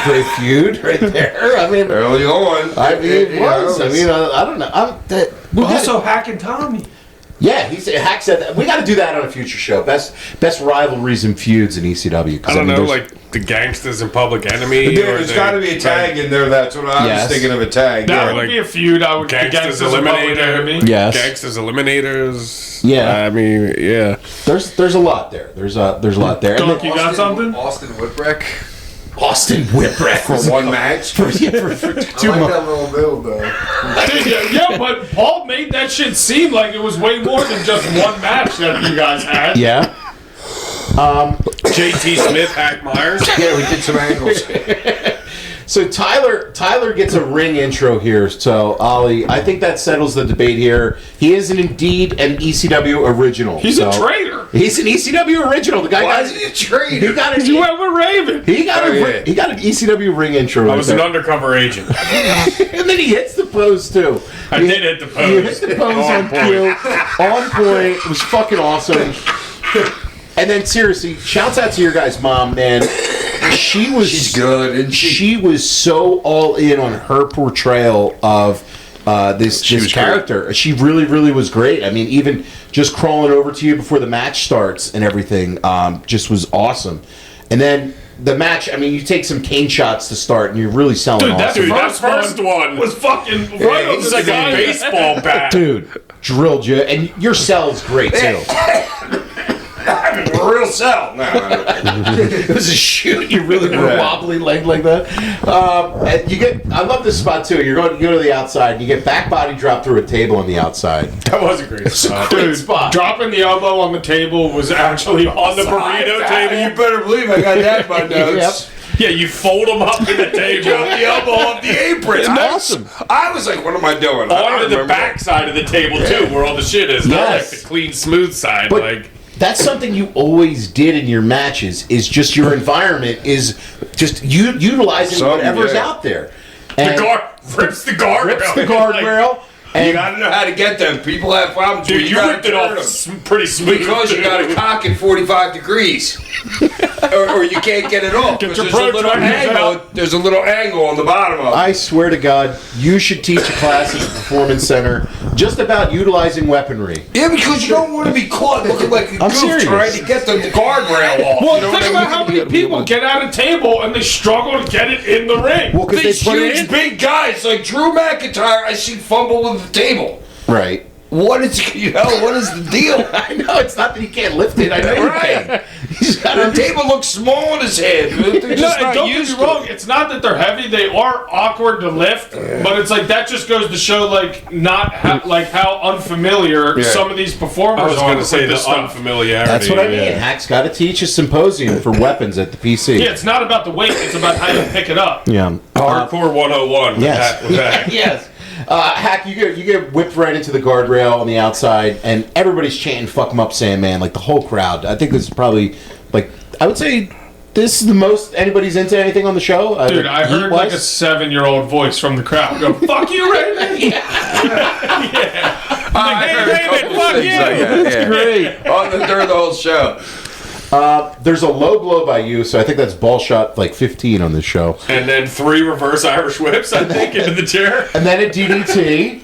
great feud right there. I mean, Early on. I mean, it was. I mean, I don't know. Also, Hack and Tommy. Yeah, Hack said that. We got to do that on a future show. Best rivalries and feuds in ECW. 'cause, I don't know, there's- like the Gangsters and Public Enemy. There's got to be a tag in there. That's what I Yes. was thinking of, a tag. That Yeah. would be a feud. I would Gangsters against Public Eliminator. Enemy. Yes. Gangsters Eliminators. Yeah. I mean, yeah. There's a lot there. There's a lot there. And Gunk, then you got something? Austin Whipwreck. Austin Whipwreck For one match. for 2 I months. like that little build though. Yeah, but Paul made that shit seem like it was way more than just one match that you guys had. Yeah. JT Smith, Hack Myers. Yeah, we did some angles. So Tyler gets a ring intro here. So Ollie, I think that settles the debate here. He is indeed an ECW original. He's a traitor. He's an ECW original. The guy Why got is he a traitor? he got He an went with Raven. he got Oh, a yeah. he got an ECW ring intro. I Right was there. an undercover agent. And then he hits the pose too. I did hit the You pose. hit the pose on cue, on point. It was fucking awesome. And then seriously, shouts out to your guys' mom, man. She's good, isn't she? She was so all in on her portrayal of this was character. She really, really was great. I mean, even just crawling over to you before the match starts and everything, just was awesome. And then the match, I mean, you take some cane shots to start, and you're really selling awesome. Dude, that first one was fucking right Yeah, over he's the like guy. a baseball bat. Dude, drilled you, and your cell is great too. Real sell. No. It was a shoot. You really were wobbly leg like that. And you get. I love this spot too. You go to the outside. And you get back body drop through a table on the outside. That was a great spot. Great Dude, spot. dropping the elbow on the table was actually on the burrito table. You better believe I got that in my notes. Yeah, you fold them up in the Drop table the elbow off the apron. Awesome. I was like, what am I doing? I don't onto the remember. back side of the table too, where all the shit is. Not Yes. like the clean, smooth side. But like that's something you always did in your matches. Is just your environment is just utilizing Something, whatever's yeah. out there. the And guard rips the guardrail. rips the guardrail. You got to know how to get them. People have problems. Dude, with you gotta ripped it turn off them. pretty smooth. Because you got to cock it 45 degrees, or you can't get it off. Get 'cause your there's a little protractors angle. out. There's a little angle on the bottom of it. I swear to God, you should teach a class at the Performance Center just about utilizing weaponry. Yeah, because you don't want to be caught looking like a I'm goof serious. trying to get the guardrail off. Well, You know think what I about mean? how many people get at a table and they struggle to get it in the ring. Well, because These they put it huge in. big guys like Drew McIntyre, I see fumble with the table. Right. What is what is the deal? I know, it's not that he can't lift it. I know you Right. can. He's got The to table looks small on his head. They're No, just and not don't get me used to wrong. it. It's not that they're heavy; they are awkward to lift. But it's like that just goes to show, like, not how unfamiliar some of these performers I was are. going to with say this the stuff. unfamiliarity. That's what I mean. Hack's got to teach a symposium for weapons at the PC. Yeah, it's not about the weight; it's about how you pick it up. Yeah. Hardcore 101. with Yes. that- with that. Yes. Hack, you get whipped right into the guardrail on the outside, and everybody's chanting "Fuck 'em up, Sandman!" Like the whole crowd. I think this is probably, like, I would say this is the most anybody's into anything on the show. Dude, I heard like a 7-year-old voice from the crowd go, "Fuck you, Raven!" I heard a Raven, couple fuck things you. like that. Yeah. great. During the whole show. There's a low blow by you, so I think that's ball shot like 15 on this show. And then 3 reverse Irish whips, I think, into the chair. And then a DDT,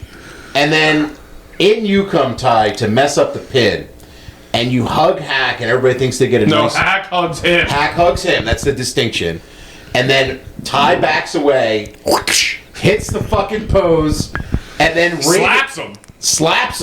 and then in you come, Ty, to mess up the pin. And you hug Hack, and everybody thinks they get a No, nice... Hack hugs him. Hack hugs him. That's the distinction. And then Ty backs away, hits the fucking pose, and then Slaps him. slaps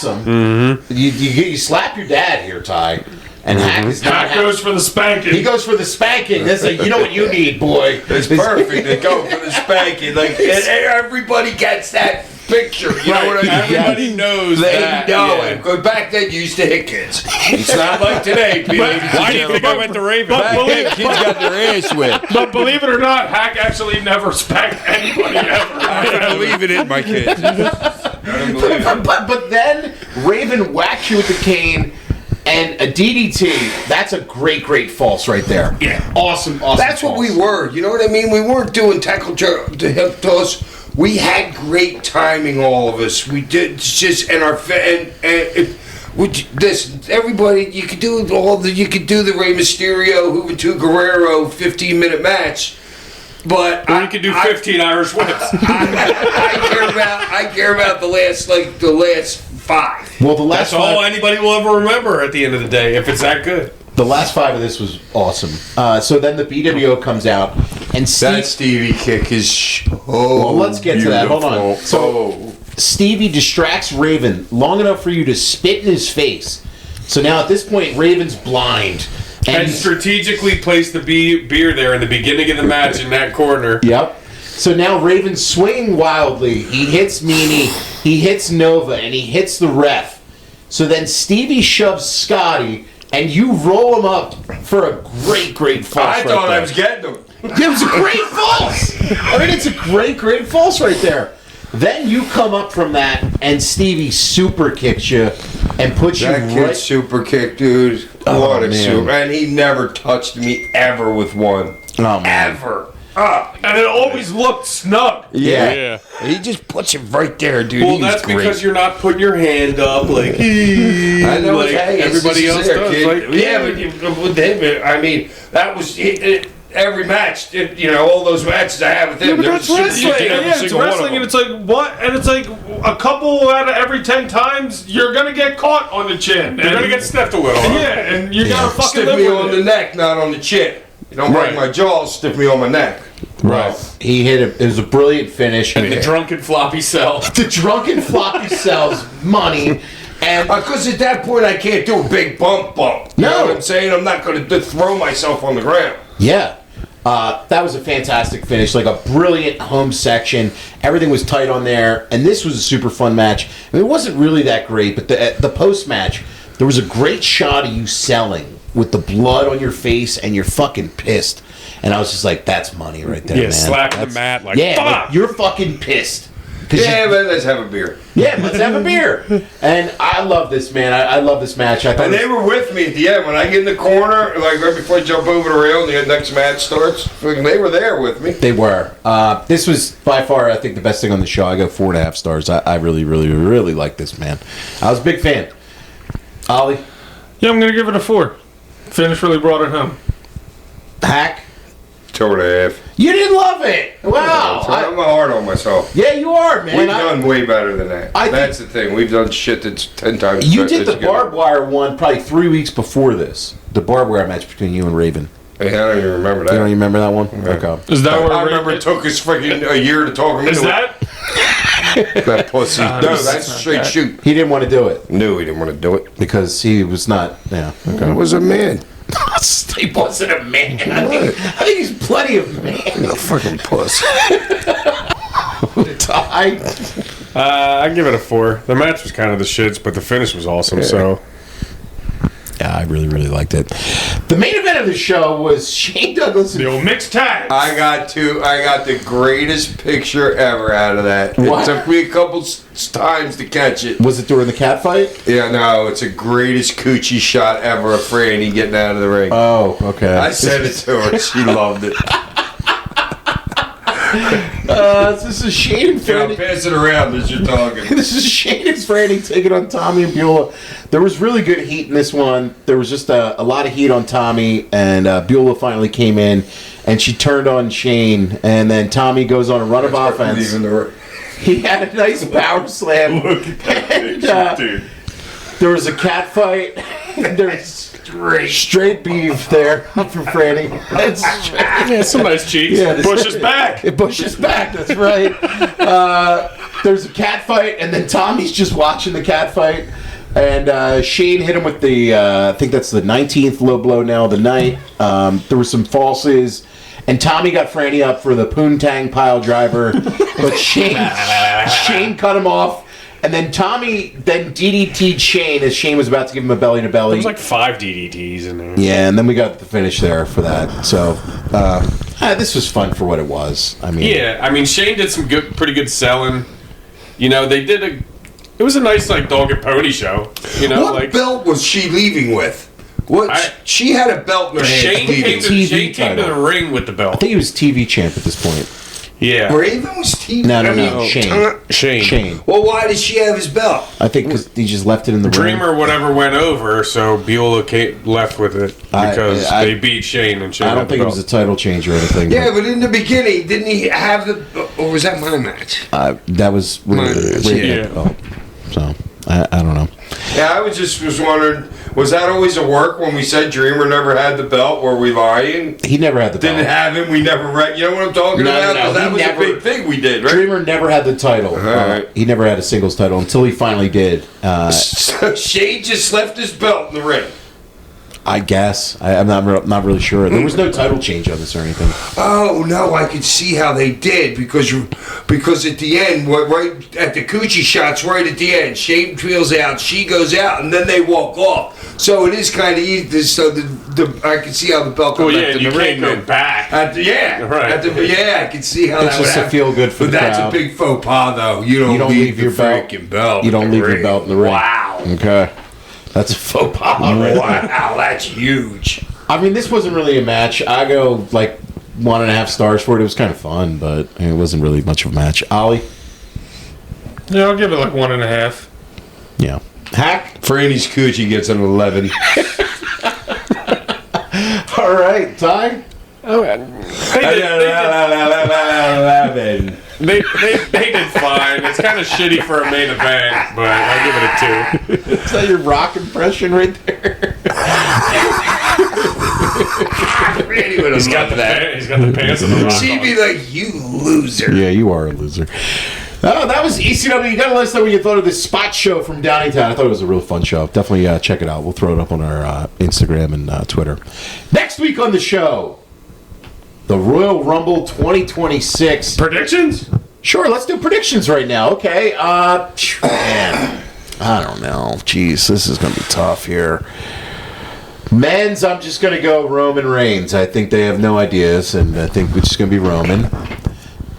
him. Mm-hmm. You slap your dad here, Ty. And Hack is not Hack goes for the spanking. He goes for the spanking. That's like, you know what you need, boy. It's perfect. They go for the spanking. Like, and everybody gets that picture. You know what I mean? Everybody knows They that. know yeah. it. Because back then, you used to hit kids. It's not like today, people. Why do you think I went to Raven? But believe, Kids got their ass whipped. but believe it or not, Hack actually never spanked anybody ever. I believe it in my kids. But then Raven whacks you with the cane. And a DDT, that's a great false right there. Yeah. Awesome. That's what we were. You know what I mean? We weren't doing tackle to hip toss. We had great timing, all of us. We did just everybody. You could do you could do the Rey Mysterio, Juventud Guerrero 15-minute match. But Or you could do 15 Irish whips. I care about the last 5. Well, the last That's all five, anybody will ever remember at the end of the day, if it's that good. the last 5 of this was awesome. So then the BWO comes out, and That Stevie kick is Well, let's get to that. Hold on. beautiful. So Stevie distracts Raven long enough for you to spit in his face. So now at this point, Raven's blind. And strategically place the beer there in the beginning of the match in that corner. Yep. So now Raven's swinging wildly. He hits Meanie, he hits Nova, and he hits the ref. So then Stevie shoves Scotty, and you roll him up for a great false. I thought I was getting them. It was a great false. I mean, it's a great false right there. Then you come up from that, and Stevie super kicks you and puts That you kid right. super kick, dude. Oh, What a man. super. And he never touched me ever with one. Oh, man. Ever. And it always looked snug. Yeah. He just puts it right there, dude. Well, He was that's great. because you're not putting your hand up like, I know, like hey, everybody else does. Kid. Like, With him, I mean, that was every match. All those matches I have with him. But there that's was a wrestling. super kick every Yeah, it's single one of wrestling, them. and it's like what? And it's like a couple out of every 10 times you're gonna get caught on the chin. You're going to get sniffed a little. Huh? Yeah, and you gotta fucking Stiff live me with on it. the neck, not on the chin. You don't break my jaws, stiff me on my neck. Right. He hit it. It was a brilliant finish. The drunken floppy cell. The drunken floppy sells money. And Because at that point, I can't do a big bump. You know No. what I'm saying? I'm not going to throw myself on the ground. yeah, that was a fantastic finish. Like a brilliant home section. Everything was tight on there. And this was a super fun match. I mean, it wasn't really that great, but the post match, there was a great shot of you selling with the blood on your face, and you're fucking pissed. And I was just like, that's money right there, Yeah, man. slapping the mat like, Yeah, fuck! like, you're fucking pissed. Yeah, but let's have a beer. Yeah, let's have a beer. And I love this, man. I love this match. I thought And they were with me at the end. When I get in the corner, like right before I jump over the rail and the next match starts, they were there with me. they were. This was by far, I think, the best thing on the show. I go 4.5 stars. I really, really, really like this, man. I was a big fan. Ollie? Yeah, I'm gonna give it a 4. Finish really brought it home. Hack? 2.5. You didn't love it. Wow. I'm hard on myself. Yeah, you are, man. We've done way better than that. That's the thing. We've done shit that's 10 times You better. did the barbed wire one probably 3 weeks before this. The barbed wire match between you and Raven. Yeah, I don't even remember that. You don't even remember that one? Okay. Is that where I remember it took us freaking a year to talk him Is into that? it. That pussy. No, that's a straight shoot. He didn't want to do it No, he didn't want to do it. because he was not. Yeah. He was a man. He wasn't a man. I think he's plenty of man. A fucking puss. I give it a 4. The match was kind of the shits, but the finish was awesome. So Yeah, I really, really liked it. The main event of the show was Shane Douglas. The old mixed tag. I got the greatest picture ever out of that. What? It took me a couple times to catch it. Was it during the cat fight? Yeah, no, it's the greatest coochie shot ever of Franny getting out of the ring. Oh, okay. I sent it to her. She loved it. This is Shane and Yeah, Franny. pass it around as you're talking. This is Shane and Franny taking on Tommy and Beulah. There was really good heat in this one. There was just a lot of heat on Tommy, and Beulah finally came in, and she turned on Shane, and then Tommy goes on a run of offense. He had a nice power slam. look at that dude. There was a cat fight. There's straight beef there from Franny. Yeah, some nice cheeks. Yeah, Pushes back. It pushes back. That's right. There's a cat fight, and then Tommy's just watching the cat fight. And Shane hit him with the, I think that's the 19th low blow now of the night. There were some falses. And Tommy got Franny up for the Poontang pile driver. But Shane cut him off. And then Tommy then DDT'd Shane as Shane was about to give him a belly to belly. There was like 5 DDTs in there. Yeah, and then we got the finish there for that. So this was fun for what it was. I mean, Shane did some pretty good selling. You know, it was a nice like dog and pony show. You know, What like belt was she leaving with? She had a belt in her hand. Shane came TV to the title. ring with the I belt. think he was TV champ at this point. Yeah, Raven was TV. No, Shane. Shane. Shane. Well, why did she have his belt? I think because he just left it in the ring. Dreamer whatever went over, so Beulah left with it because they beat Shane and Shane. I don't think it was a title change or anything. Yeah, but in the beginning, didn't he have the? Or was that my match? That was Yeah. So I don't know. Yeah, I was wondering, was that always a work when we said Dreamer never had the belt? Were we lying? He never had the Didn't belt. have him. We never read. You know what I'm talking about? 'Cause that he was never- a big thing we did, right? Dreamer never had the title. Alright. He never had a singles title until he finally did. So Shane just left his belt in the ring. I guess. I'm not really sure. There was no title change on this or anything. Oh no, I could see how they did because at the end, right at the coochie shots, right at the end, Shane feels out, she goes out, and then they walk off. So it is kind of easy. So I can see how the belt comes Well, yeah, back to you the ring. can't go back. Right. I can see how It's that would just a happen. feel-good for But the that's crowd. a big faux pas, though. You don't leave your the freaking belt. You don't in the leave your ring. belt in the ring. Wow. Okay. That's a faux pas. Right? Wow, that's huge. I mean, this wasn't really a match. I go like 1.5 stars for it. It was kind of fun, but it wasn't really much of a match. Ollie? Yeah, I'll give it like 1.5. Yeah. Hack? Franny's coochie gets an 11. All right. Ty? They did fine. It's kind of shitty for a main event, but I'll give it a 2. Is that your rock impression right there? He's got the pants on the rock. She'd be like, you loser. Yeah, you are a loser. Oh, that was ECW. You got to let us know what you thought of this spot show from Downingtown. I thought it was a real fun show. Definitely check it out. We'll throw it up on our Instagram and Twitter. Next week on the show, the Royal Rumble 2026. Predictions? Sure, let's do predictions right now. Okay. Man, I don't know. Jeez, this is going to be tough here. Men's, I'm just going to go Roman Reigns. I think they have no ideas, and I think it's just going to be Roman.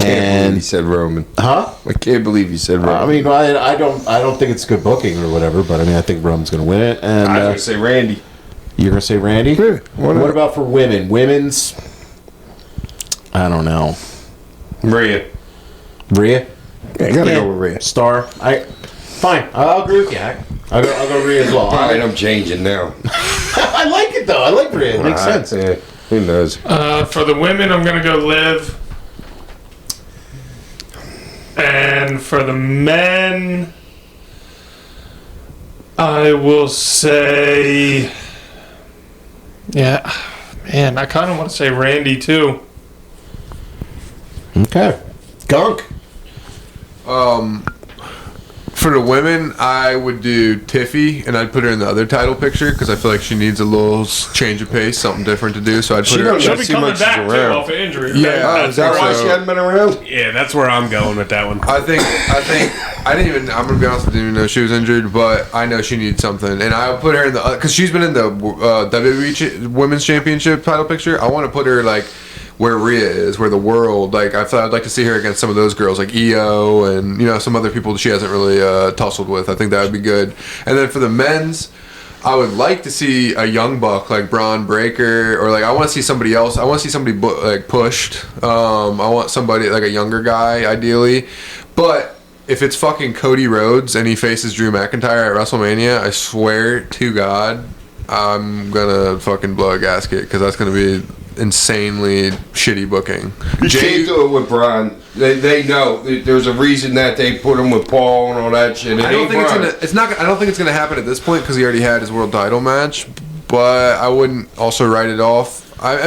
Can't believe he said Roman. Huh? I can't believe he said Roman. I mean, I don't think it's good booking or whatever, but I mean, I think Roman's going to win it. And I was going to say Randy. you're going to say Randy? Yeah, why not? What about for women? Women's, I don't know. Rhea. Rhea? Yeah, you got to go with Rhea. Star? Fine. I'll agree with you. I'll go Rhea as well. All right, I'm changing now. I like it, though. I like Rhea. It makes sense. Yeah, who knows? For the women, I'm going to go Liv. And for the men, I will say... Yeah, man, I kind of want to say Randy, too. Okay. Gunk. For the women, I would do Tiffy, and I'd put her in the other title picture because I feel like she needs a little change of pace, something different to do. So I'd put her. don't- She'll Let's be see coming much back, is too, around. off of injury. Yeah, Oh, is that why she hadn't been around? Yeah, that's where I'm going with that one. I think I didn't even. I'm gonna be honest, I didn't even know she was injured, but I know she needs something, and I'll put her in the because she's been in the WWE Women's Championship title picture. I want to put her like where Rhea is, where the world. Like I thought I'd like to see her against some of those girls, like EO and some other people that she hasn't really tussled with. I think that would be good. And then for the men's, I would like to see a young buck like Braun Breaker, or like I want to see somebody else. I want to see somebody like pushed. I want somebody like a younger guy, ideally. But if it's fucking Cody Rhodes and he faces Drew McIntyre at WrestleMania, I swear to God, I'm gonna fucking blow a gasket because that's gonna be insanely shitty booking. You can't do it with Braun. They know there's a reason that they put him with Paul and all that shit. I don't think I don't think it's gonna happen at this point because he already had his world title match. But I wouldn't also write it off.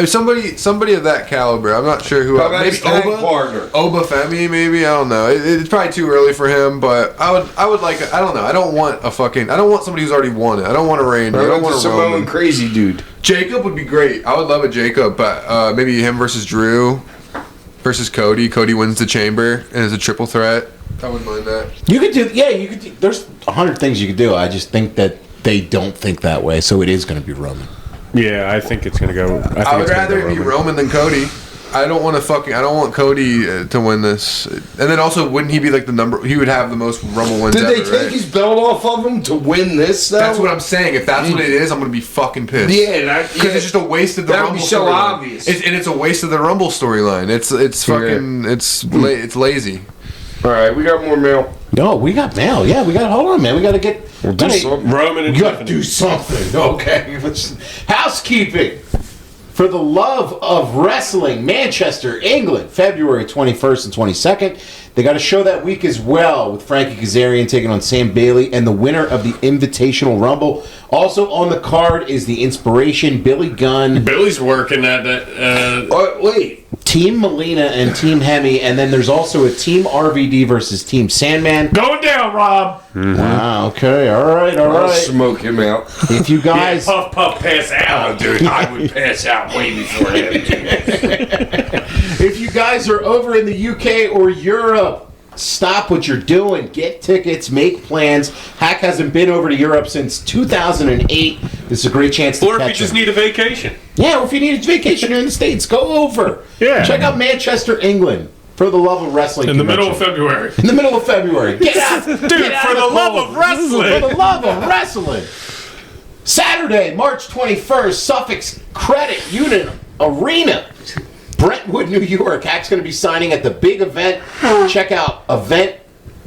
Somebody of that caliber. I'm not sure who. Maybe partner. Oba Femi. Maybe I don't know. It's probably too early for him. But I would like. I don't know. I don't want somebody who's already won it. I don't want a Randy. I don't want a Samoan Roman. crazy dude. Jacob would be great. I would love a Jacob, but maybe him versus Drew versus Cody. Cody wins the chamber and is a triple threat. I wouldn't mind that. You could do, you could do, there's 100 things you could do. I just think that they don't think that way, so it is going to be Roman. Yeah, I think it's going to go. I would rather it be Roman than Cody. I don't want Cody to win this. And then also, wouldn't he be like the number? He would have the most Rumble wins Did ever, they take right? his belt off of him to win this? Though? That's what I'm saying. If that's what it is, I'm gonna be fucking pissed. Yeah, because it's just a waste of the that would Rumble. be so storyline. obvious. It's a waste of the Rumble storyline. It's fucking it's lazy. All right, we got more mail. No, we got mail. Yeah, we got. Hold on, man. We got to get. Do something. Roman and You got to Tiffany. do something. Okay. Housekeeping. For the love of wrestling, Manchester, England, February 21st and 22nd. They got a show that week as well with Frankie Kazarian taking on Sam Bailey and the winner of the Invitational Rumble. Also on the card is the Inspiration, Billy Gunn, Billy's working at that. Wait. Team Melina and Team Hemi, and then there's also a Team RVD versus Team Sandman. Going down, Rob. Wow, okay, all right. I'll smoke him out. If you guys... Puff pass out. Dude, I would pass out way before him. If you guys are over in the UK or Europe, stop what you're doing. Get tickets, make plans. Hack hasn't been over to Europe since 2008. This is a great chance to Or if catch you just him. need a vacation. Yeah, or if you need a vacation here in the States, go over. Yeah. Check out Manchester, England, for the love of wrestling. In the middle of convention. February. In the middle of February. Get out. Dude, for the love of wrestling. For the love of wrestling. Saturday, March 21st, Suffolk's Credit Union Arena. Brentwood, New York. Hack's going to be signing at the Big Event. Check out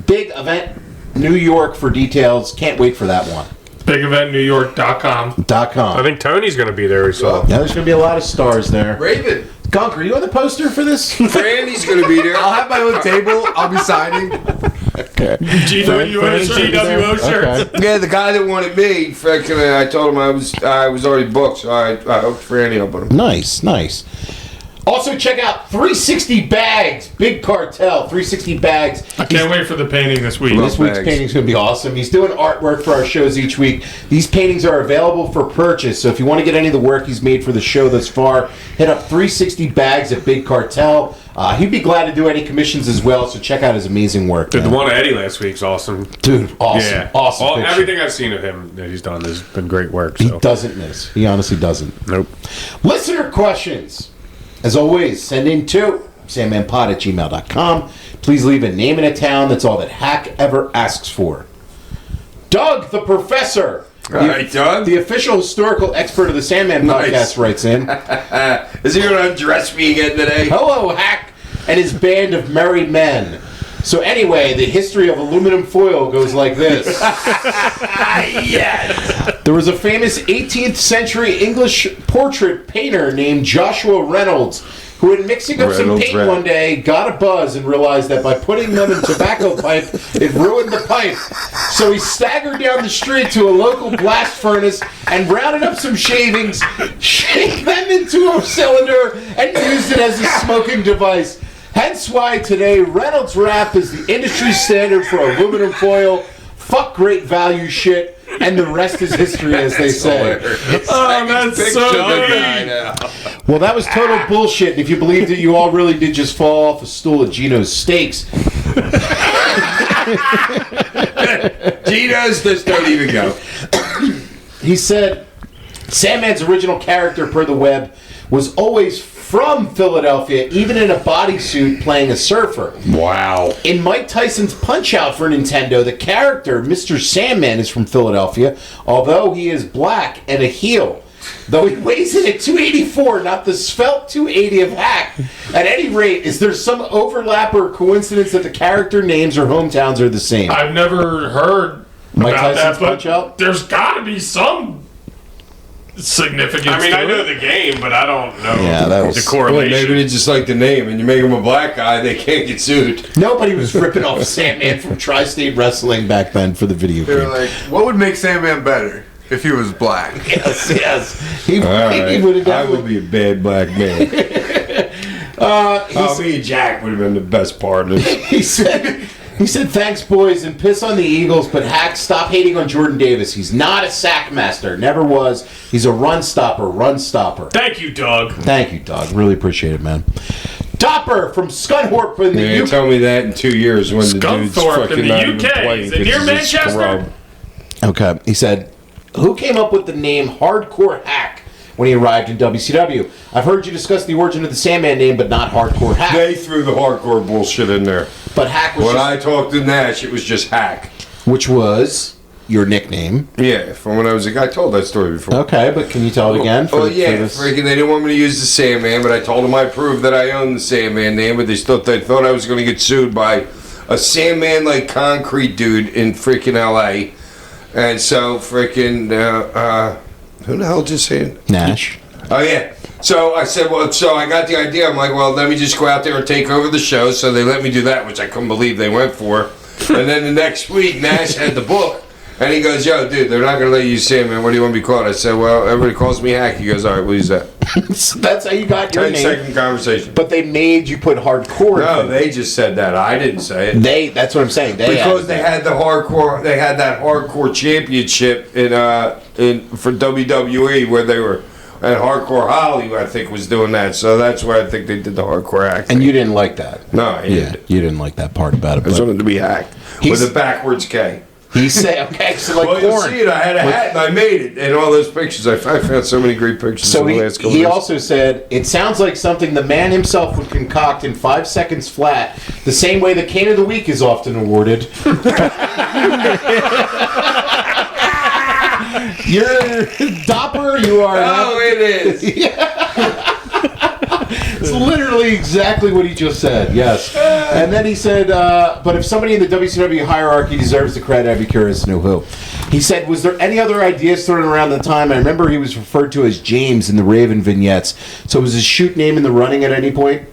Big Event New York for details. Can't wait for that one. BigEventNewYork.com. .com. I think Tony's going to be there. We saw. Yeah, there's going to be a lot of stars there. Raven. Gunk, are you on the poster for this? Franny's gonna be there. I'll have my own table. I'll be signing. Okay. GWO shirts. Okay. Yeah, the guy that wanted me, fucking, I told him I was already booked, so I hooked Franny up on him. Nice. Also, check out 360 Bags, Big Cartel, 360 Bags. I can't wait for the painting this week. This week's Bags. painting's going to be awesome. He's doing artwork for our shows each week. These paintings are available for purchase, so if you want to get any of the work he's made for the show thus far, hit up 360 Bags at Big Cartel. He'd be glad to do any commissions as well, so check out his amazing work. Dude, the man. one of Eddie last week's awesome. Dude, awesome. Yeah. Awesome picture. Everything I've seen of him that he's done has been great work. He So. doesn't miss. He honestly doesn't. Nope. Listener questions. As always, send in to sandmanpod@gmail.com. Please leave a name and a town. That's all that Hack ever asks for. Doug the Professor. All right, Doug. The official historical expert of the Sandman Nice. podcast writes in. Is he going to undress me again today? Hello, Hack and his band of merry men. So anyway, the history of aluminum foil goes like this. Yes. There was a famous 18th century English portrait painter named Joshua Reynolds who, in mixing up some paint one day, got a buzz and realized that by putting them in tobacco pipe, it ruined the pipe. So he staggered down the street to a local blast furnace and rounded up some shavings, shaved them into a cylinder, and used it as a smoking device. Hence why today Reynolds Wrap is the industry standard for aluminum foil. Fuck great value shit. And the rest is history, as they say. Oh, that's so good. Well, that was total bullshit. And if you believed it, you all really did just fall off a stool at Gino's Steaks. Gino's, just don't even go. He said, Sandman's original character, per the web, was always from Philadelphia, even in a bodysuit playing a surfer. Wow. In Mike Tyson's Punch-Out for Nintendo, the character, Mr. Sandman, is from Philadelphia, although he is black and a heel. Though he weighs in at 284, not the svelte 280 of Hack. At any rate, is there some overlap or coincidence that the character names or hometowns are the same? I've never heard Mike about Tyson's that, but Punch-Out? there's got to be some significance. I mean, to I know it. the game, but I don't know Yeah, that was- the Well, correlation. maybe they just like the name, and you make him a black guy, they can't get sued. Nobody was ripping off Sandman from Tri-State Wrestling back then for the video They were game. like, what would make Sandman better if he was black? Yes, yes. He All right. would have I would definitely... be a bad black man. Me and Jack would have been the best partners. He said, thanks, boys, and piss on the Eagles, but Hack, stop hating on Jordan Davis. He's not a sack master. Never was. He's a run stopper. Thank you, Doug. Thank you, Doug. Really appreciate it, man. Dopper from Scunthorpe in the Yeah, UK. tell me that in 2 years when the dude's Scunthorpe fucking in the not even UK. playing Is it 'cause near he's a Manchester? scrub. Okay. He said, who came up with the name Hardcore Hack when he arrived in WCW? I've heard you discuss the origin of the Sandman name, but not Hardcore Hack. They threw the hardcore bullshit in there. But Hack was When just, I talked to Nash, it was just Hack. which was your nickname. Yeah, from when I was a guy. I told that story before. Okay, but can you tell it again? Oh yeah, this? freaking! They didn't want me to use the Sandman, but I told them I proved that I owned the Sandman name. But they thought I was going to get sued by a Sandman like concrete dude in freaking L.A. And so freaking who the hell just saying? Nash. Oh yeah. So I said, well, so I got the idea. I'm like, well, let me just go out there and take over the show. So they let me do that, which I couldn't believe they went for. And then the next week, Nash had the book. And he goes, yo, dude, they're not going to let you use Sandman. What do you want to be called? I said, well, everybody calls me Hack. He goes, all right, we'll use that. So that's how you got your 10-second name. conversation. But they made you put Hardcore. No, they just said that. I didn't say it. That's what I'm saying. Because they had the hardcore, they had that hardcore championship in for WWE where they were, and Hardcore Holly, I think, was doing that. So that's why I think they did the Hardcore Hack. And you didn't like that. No, I didn't. You didn't like that part about it. I just But wanted to be Hack with a backwards K. he said, okay, so like Well, you'll porn. see it. I had a hat and I made it, and all those pictures. I found so many great pictures. So in the last couple he days. also said, it sounds like something the man himself would concoct in 5 seconds flat, the same way the Cane of the Week is often awarded. You're Dopper, you are. Oh, it is. It's literally exactly what he just said, yes. And then he said, but if somebody in the WCW hierarchy deserves the credit, I'd be curious to know who. He said, was there any other ideas thrown around the time? I remember he was referred to as James in the Raven vignettes. So was his shoot name in the running at any point?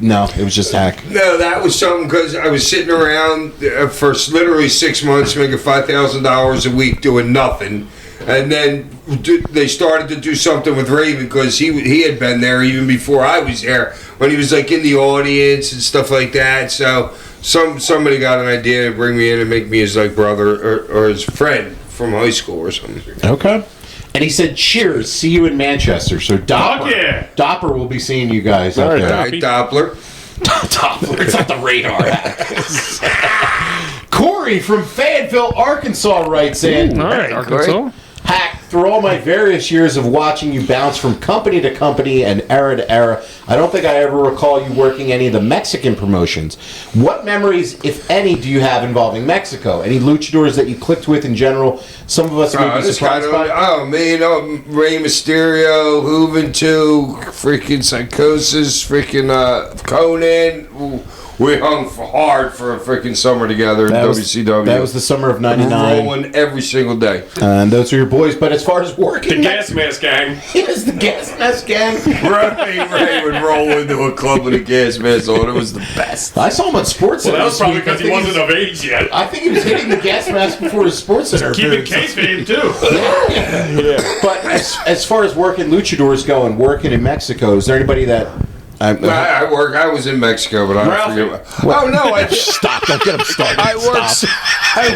No, it was just Hack. No, that was something because I was sitting around for literally 6 months making $5,000 a week doing nothing. And then they started to do something with Raven because he had been there even before I was there when he was like in the audience and stuff like that. So somebody got an idea to bring me in and make me his like brother or his friend from high school or something. Okay. And he said, cheers, see you in Manchester. So Dopper, yeah. Dopper will be seeing you guys out All there. right, Doppler. Doppler, it's not the radar. Corey from Fayetteville, Arkansas writes in. All right, Arkansas. Hack, through all my various years of watching you bounce from company to company and era to era, I don't think I ever recall you working any of the Mexican promotions. What memories, if any, do you have involving Mexico? Any luchadors that you clicked with in general? Some of us may be surprised by. Rey Mysterio, Juventud, freaking Psychosis, freaking Conan. Ooh, we hung hard for a freaking summer together in WCW. That was the summer of '99. Rolling every single day. And those are your boys. But as far as working, The Gas Mask Gang. Yes, the Gas Mask Gang. Ray would roll into a club with a gas mask on. It was the best. I saw him on Sports Well, Center. that was this probably week. because he wasn't of age yet. I think he was hitting the gas mask before his Sports Center. Keeping appearance. kayfabe, too. But as far as working luchadors go and working in Mexico, is there anybody that... I was in Mexico, but I forget. Oh no! Stop! Don't get him started. I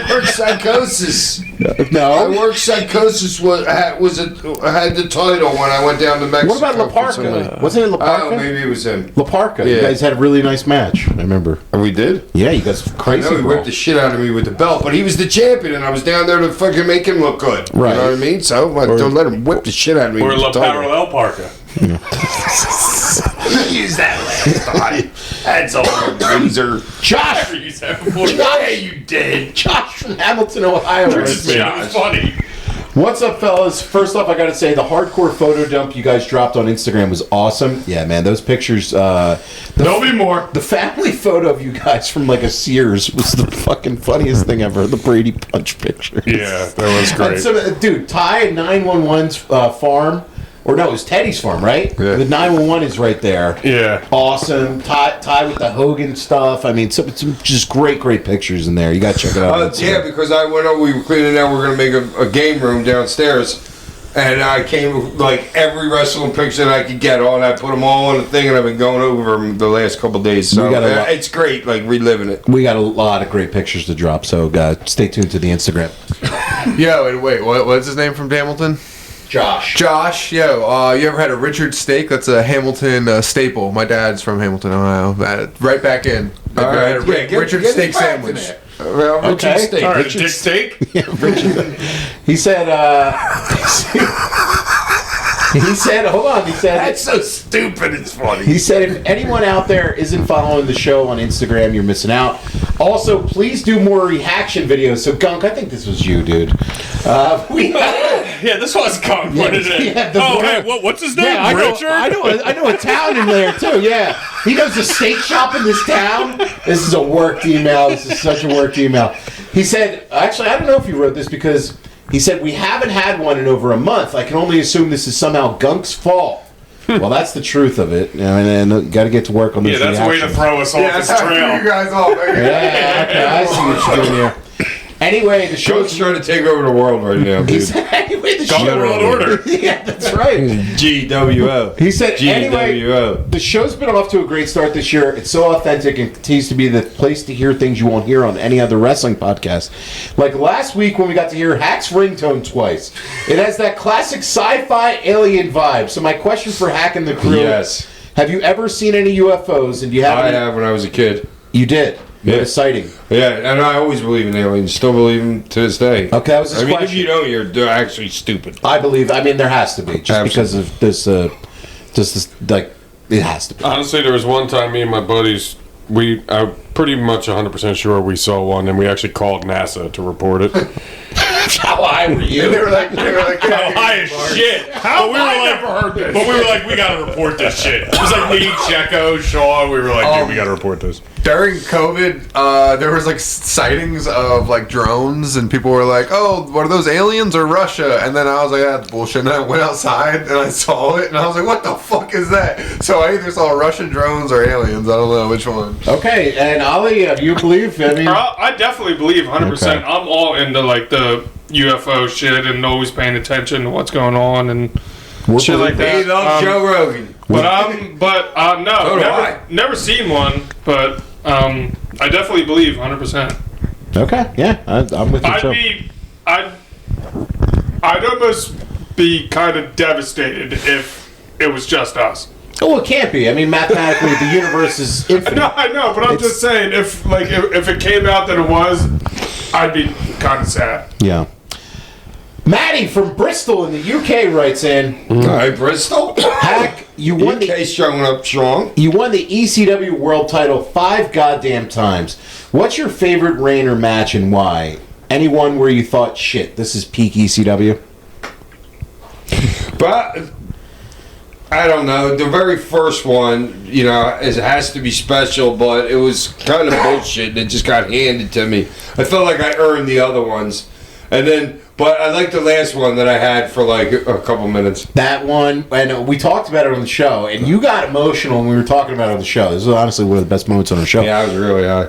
worked Psychosis. No. I worked Psychosis. Had the title when I went down to Mexico. What about La Parca? Wasn't it La Parca? Oh, maybe it was him. La Parca. You Yeah. guys had a really nice match. I remember. We did. Yeah, you guys I crazy. know he brawl. whipped the shit out of me with the belt, but he was the champion, and I was down there to fucking make him look good. Right. You know what I mean? So I don't let him whip the shit out of me. Or with La the title. Parallel Parka. Use that last time. That's all, loser. Josh. Never used that before. Yeah, you did. Josh from Hamilton, Ohio. Just made it was funny. What's up, fellas? First off, I got to say the hardcore photo dump you guys dropped on Instagram was awesome. Yeah, man, those pictures. There'll be more. The family photo of you guys from like a Sears was the fucking funniest thing ever. The Brady Punch picture. Yeah, that was great. So, dude, Ty at 911's farm. Or no, it was Teddy's farm, right? Yeah. The 911 is right there. Yeah. Awesome. Ty with the Hogan stuff. I mean, some just great pictures in there. You got to check it out. Yeah, because I went over, we were cleaning out, we were going to make a game room downstairs. And I came with like every wrestling picture that I could get on. I put them all on the thing, and I've been going over them the last couple of days. So it's great, like reliving it. We got a lot of great pictures to drop, so stay tuned to the Instagram. Yo, and wait, what's his name from Hamilton? Josh, yo, you ever had a Richard steak? That's a Hamilton staple. My dad's from Hamilton, Ohio. Right back in. All right, Richard get steak back to sandwich. that. Well, Richard steak. All right, Dick Steak? He said, he said, hold on, he said... That's so stupid, it's funny. He said, if anyone out there isn't following the show on Instagram, you're missing out. Also, please do more reaction videos. So, Gunk, I think this was you, dude. Yeah, this was Gunk. What is it? Yeah, What's his name? Yeah, Richard? I know a town in there, too, yeah. He knows a steak shop in this town. This is a worked email. This is such a worked email. He said, actually, I don't know if you wrote this because he said, we haven't had one in over a month. I can only assume this is somehow Gunk's fault. Well, that's the truth of it. And got to get to work on this. Yeah, that's a way to throw us off his You trail. guys off. Yeah, okay, I see what you're doing here. Anyway, the Joe's show's trying to take over the world right now, He dude. said, anyway, the Gunk show. World Order. Yeah, that's right. GWO. He said, anyway, GWO. the show's been off to a great start this year. It's so authentic and continues to be the place to hear things you won't hear on any other wrestling podcast. Like last week when we got to hear Hack's ringtone twice. It has that classic sci-fi alien vibe. So my question for Hack and the crew. Yes. Have you ever seen any UFOs? And do you have I any? have when I was a kid. You did. You had Yeah. a sighting. Yeah, and I always believe in aliens. Still believe them to this day. Okay, that was his I mean, question. if you don't, they're actually stupid. I believe. I mean, there has to be. Just because of this, like, it has to be. Honestly, there was one time me and my buddies, I'm pretty much 100% sure we saw one, and we actually called NASA to report it. How high were you? They were like, How high as shit. But we were like, we gotta report this shit. It was like me, Checo, Shaw. We were like, dude, we gotta report this. During COVID, there was like sightings of like drones, and people were like, "Oh, what are those aliens or Russia?" And then I was like, "That's bullshit." And then I went outside and I saw it, and I was like, "What the fuck is that?" So I either saw Russian drones or aliens. I don't know which one. Okay, and Ali, you believe? I mean, I definitely believe 100%. Okay. I'm all into like the UFO shit and always paying attention to what's going on and shit like that. He loves Joe Rogan. But no, So do I. never seen one. But I definitely believe 100%. okay, yeah, I'm with you. I'd almost be kind of devastated if it was just us. Oh, it can't be. I mean, mathematically, the universe is infinite. No, I know, but I'm just saying, if it came out that it was, I'd be kind of sad. Yeah. Matt Matty from Bristol in the UK writes in, All right, Bristol. Hack, you won the UK showing up strong. You won the ECW World Title 5 goddamn times. What's your favorite reign or match and why? Anyone where you thought, shit, this is peak ECW? But I don't know. The very first one, you know, it has to be special, but it was kind of bullshit. And it just got handed to me. I felt like I earned the other ones, and then. But I like the last one that I had for like a couple minutes. That one, and we talked about it on the show, and you got emotional when we were talking about it on the show. This is honestly one of the best moments on our show. Yeah, I was really high.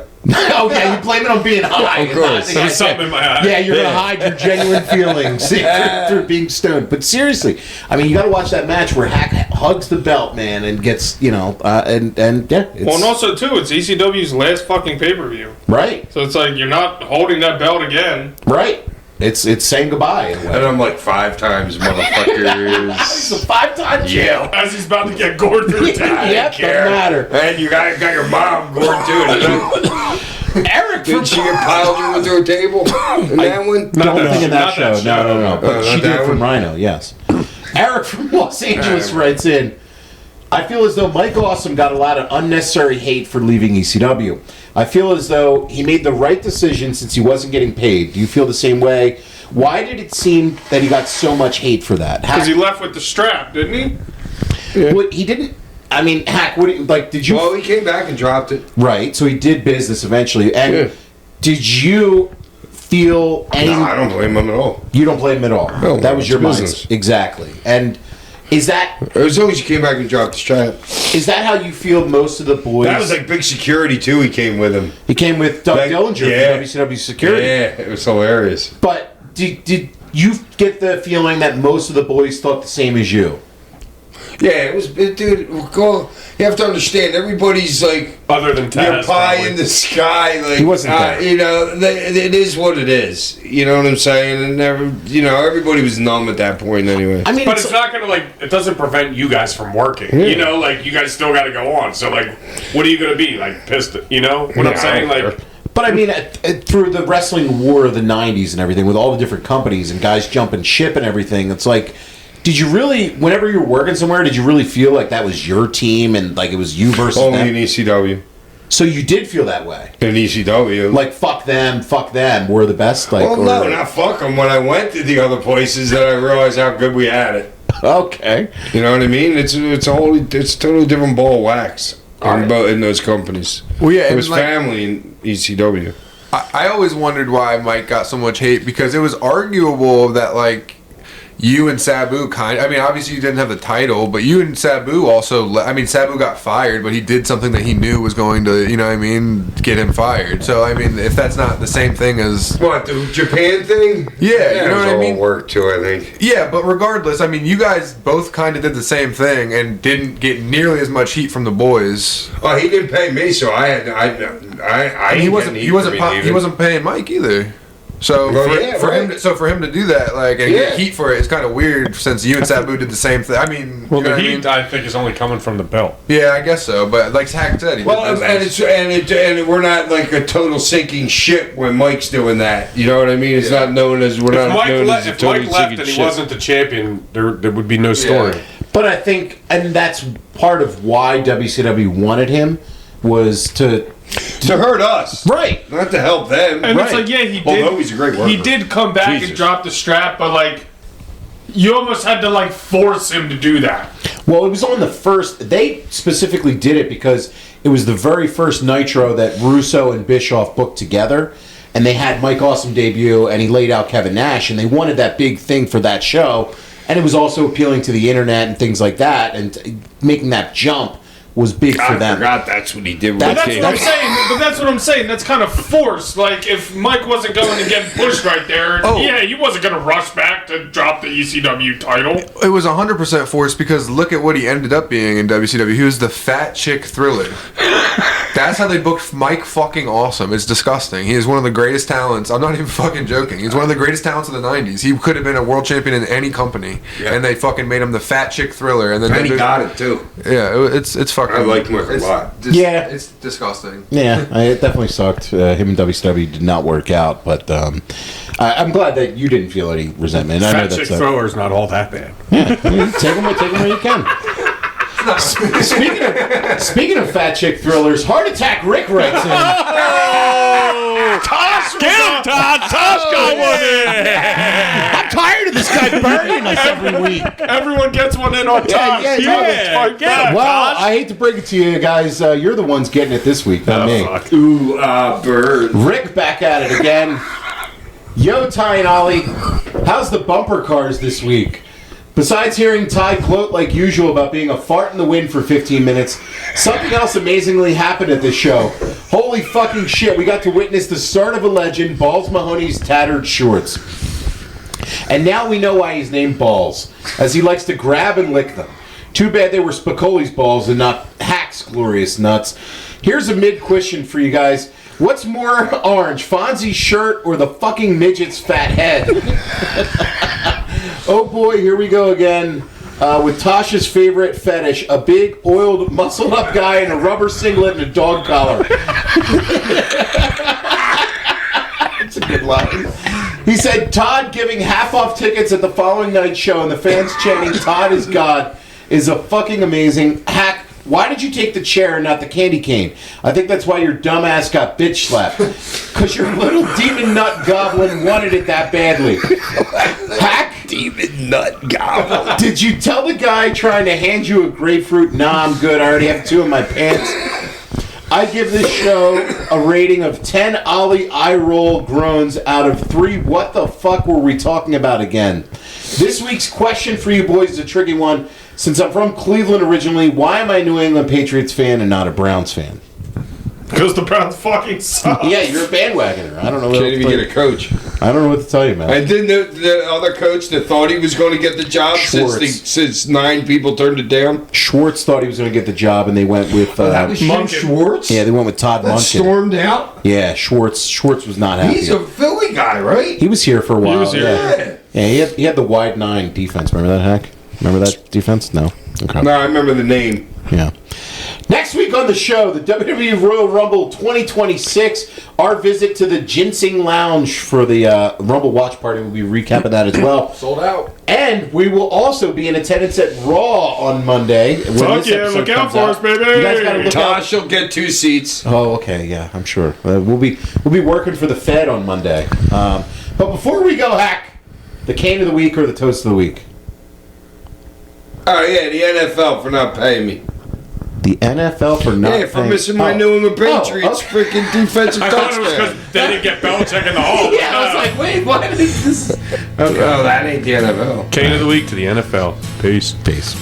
Oh, yeah, you blame it on being high. Of course. There's something in my eye. Yeah, you're going to hide your genuine feelings through being stoned. But seriously, I mean, you got to watch that match where Hack hugs the belt, man, and gets, you know, and yeah. It's, Well, and also, too, it's ECW's last fucking pay-per-view. right, So it's like, you're not holding that belt again. right. It's saying goodbye in a way. And I'm like 5 times, motherfuckers. It's a 5-time jail. As he's about to get gored through a table. Yep, doesn't matter. And you got your mom going too. Eric Did she get piled into a table in that one? Don't think of that not show. that No. But not she did that it from one? Rhino, yes. Eric from Los Angeles writes in, I feel as though Mike Awesome got a lot of unnecessary hate for leaving ECW. I feel as though he made the right decision since he wasn't getting paid. Do you feel the same way? Why did it seem that he got so much hate for that? Because he left with the strap, didn't he? What, he didn't... I mean, Hack, what do you, like, did you... Well, he came back and dropped it. Right, so he did business eventually. And Yeah. did you feel any... No, I don't blame him at all. You don't blame him at all. No, that was it's your business. mindset. Exactly. And is that As long as he came back and dropped the strap. how you feel most of the boys? That was like big security too. He came with him. he came with Doug Like, Dillinger yeah. from WCW Security. Yeah, it was hilarious. But did you get the feeling that most of the boys thought the same as you? Yeah, it was, dude. You have to understand, everybody's like Other than your Taz, pie probably. in the sky. Like He wasn't there. you know, it is what it is. You know what I'm saying? And everybody was numb at that point anyway. I mean, But it's not gonna it doesn't prevent you guys from working. You know, like you guys still got to go on. So like, what are you gonna be like pissed? You know what I'm Yeah, saying? I don't Like, care. But I mean, through the wrestling war of the '90s and everything, with all the different companies and guys jumping ship and everything, it's like. Did you really, whenever you were working somewhere, did you really feel like that was your team and like it was you versus Only them? in ECW. So you did feel that way? In ECW. Like, fuck them, we're the best? Like, well, no, not fuck them. When I went to the other places, that I realized how good we had it. Okay. You know what I mean? It's a totally different ball of wax in those companies. Well, yeah, it and was like- family in ECW. I always wondered why Mike got so much hate because it was arguable that like you and Sabu I mean, obviously you didn't have the title, but you and Sabu also. I mean, Sabu got fired, but he did something that he knew was going to, you know what I mean, get him fired. So I mean, if that's not the same thing as What, the Japan thing? Yeah, you know it was what I all mean? work too, I think. yeah, but regardless, I mean, you guys both kind of did the same thing and didn't get nearly as much heat from the boys. Oh, he didn't pay me, so I had And he wasn't paying Mike either. So Well, for, yeah, for right. him to do that like and get Yeah. heat for it is kind of weird since you and Sabu did the same thing. I mean, well, you know the what I heat mean? I think is only coming from the belt. Yeah, I guess so. But like Hack said, he Well, did and we're not like a total sinking ship when Mike's doing that. You know what I mean? It's not known as we're If not Mike, known as a if totally Mike left sinking and he ship. wasn't the champion, there would be no story. But I think, and that's part of why WCW wanted him, was to hurt us, right. not to help them. And Right. it's like, yeah, he did. Although he's a great worker. He did come back Jesus. and drop the strap, but like, you almost had to like force him to do that. Well, it was on the first. They specifically did it because it was the very first Nitro that Russo and Bischoff booked together, and they had Mike Awesome debut, and he laid out Kevin Nash, and they wanted that big thing for that show, and it was also appealing to the internet and things like that, and making that jump was big for I them. forgot that's what he did with But But the that's cage. what I'm saying. But that's what I'm saying. That's kind of forced. Like if Mike wasn't going to get pushed right there, yeah, he wasn't going to rush back to drop the ECW title. It was 100% forced because look at what he ended up being in WCW. He was the fat chick thriller. That's how they booked Mike fucking Awesome. It's disgusting. He is one of the greatest talents. I'm not even fucking joking. He's one of the greatest talents of the 90s. He could have been a world champion in any company. Yeah. And they fucking made him the fat chick thriller. And then And he got it too. Yeah, it's fucking... I liked Mike a lot. Yeah. It's disgusting. Yeah, it definitely sucked. Him and WCW did not work out, but I'm glad that you didn't feel any resentment. I know Fat chick that's thrower's not all that bad. take them where you can. Speaking of fat chick thrillers, Heart Attack Rick writes in. Tosh, get him, Todd! Tosh got one in! I'm tired of this guy burying us every week. Everyone gets one in on Tosh. yeah, Get him, Well, Tosh! I hate to break it to you guys. You're the ones getting it this week, not me. Fuck. Ooh, bird. Rick back at it again. Yo, Ty and Ollie, how's the bumper cars this week? Besides hearing Ty gloat like usual about being a fart in the wind for 15 minutes, something else amazingly happened at this show. Holy fucking shit, we got to witness the start of a legend, Balls Mahoney's tattered shorts. And now we know why he's named Balls, as he likes to grab and lick them. Too bad they were Spicoli's balls and not Hack's glorious nuts. Here's a mid-question for you guys. What's more orange, Fonzie's shirt or the fucking midget's fat head? Oh boy, here we go again with Tasha's favorite fetish, a big, oiled, muscled-up guy in a rubber singlet and a dog collar. That's a good line. He said, Todd giving half-off tickets at the following night's show and the fans chanting, Todd is God, is a fucking amazing hack. Why did you take the chair and not the candy cane? I think that's why your dumb ass got bitch slapped. Because your little demon nut goblin wanted it that badly. Hack? Demon nut goblin. Did you tell the guy trying to hand you a grapefruit, nah, I'm good, I already have 2 in my pants? I give this show a rating of 10 Ollie eye roll groans out of 3. What the fuck were we talking about again? This week's question for you boys is a tricky one. Since I'm from Cleveland originally, why am I a New England Patriots fan and not a Browns fan? Because the Browns fucking suck. Yeah, you're a bandwagoner. I don't know what Can't to even tell get you. a coach. I don't know what to tell you, man. And then the other coach that thought he was going to get the job since 9 people turned it down. Schwartz thought he was going to get the job, and they went with That was Jim Munkin. Schwartz. yeah, they went with Todd That Munkin. stormed out. Yeah, Schwartz was not happy. He's a Philly guy, right? He was here for a while. was here. Yeah, he had the wide 9 defense. Remember that, Hack? Remember that defense? No. Okay. No, I remember the name. Yeah. Next week on the show, the WWE Royal Rumble 2026. Our visit to the Ginseng Lounge for the Rumble Watch Party. We'll be recapping that as well. Sold out. And we will also be in attendance at Raw on Monday. when Fuck this yeah, episode look out comes for us, baby. You guys gotta look out. Tosh will get 2 seats. Oh, okay, yeah, I'm sure. We'll be working for the Fed on Monday. But before we go, Hack, the cane of the week or the toast of the week? Oh, yeah, the NFL for not paying me. The NFL for not Yeah, for paying- missing my Oh. New England Patriots Oh, okay. freaking defensive I thought it was because touchdown. they didn't get Belichick in the hall. Yeah, I was like, wait, why did this? Oh, that ain't the NFL. Cane of the week to the NFL. Peace. Peace.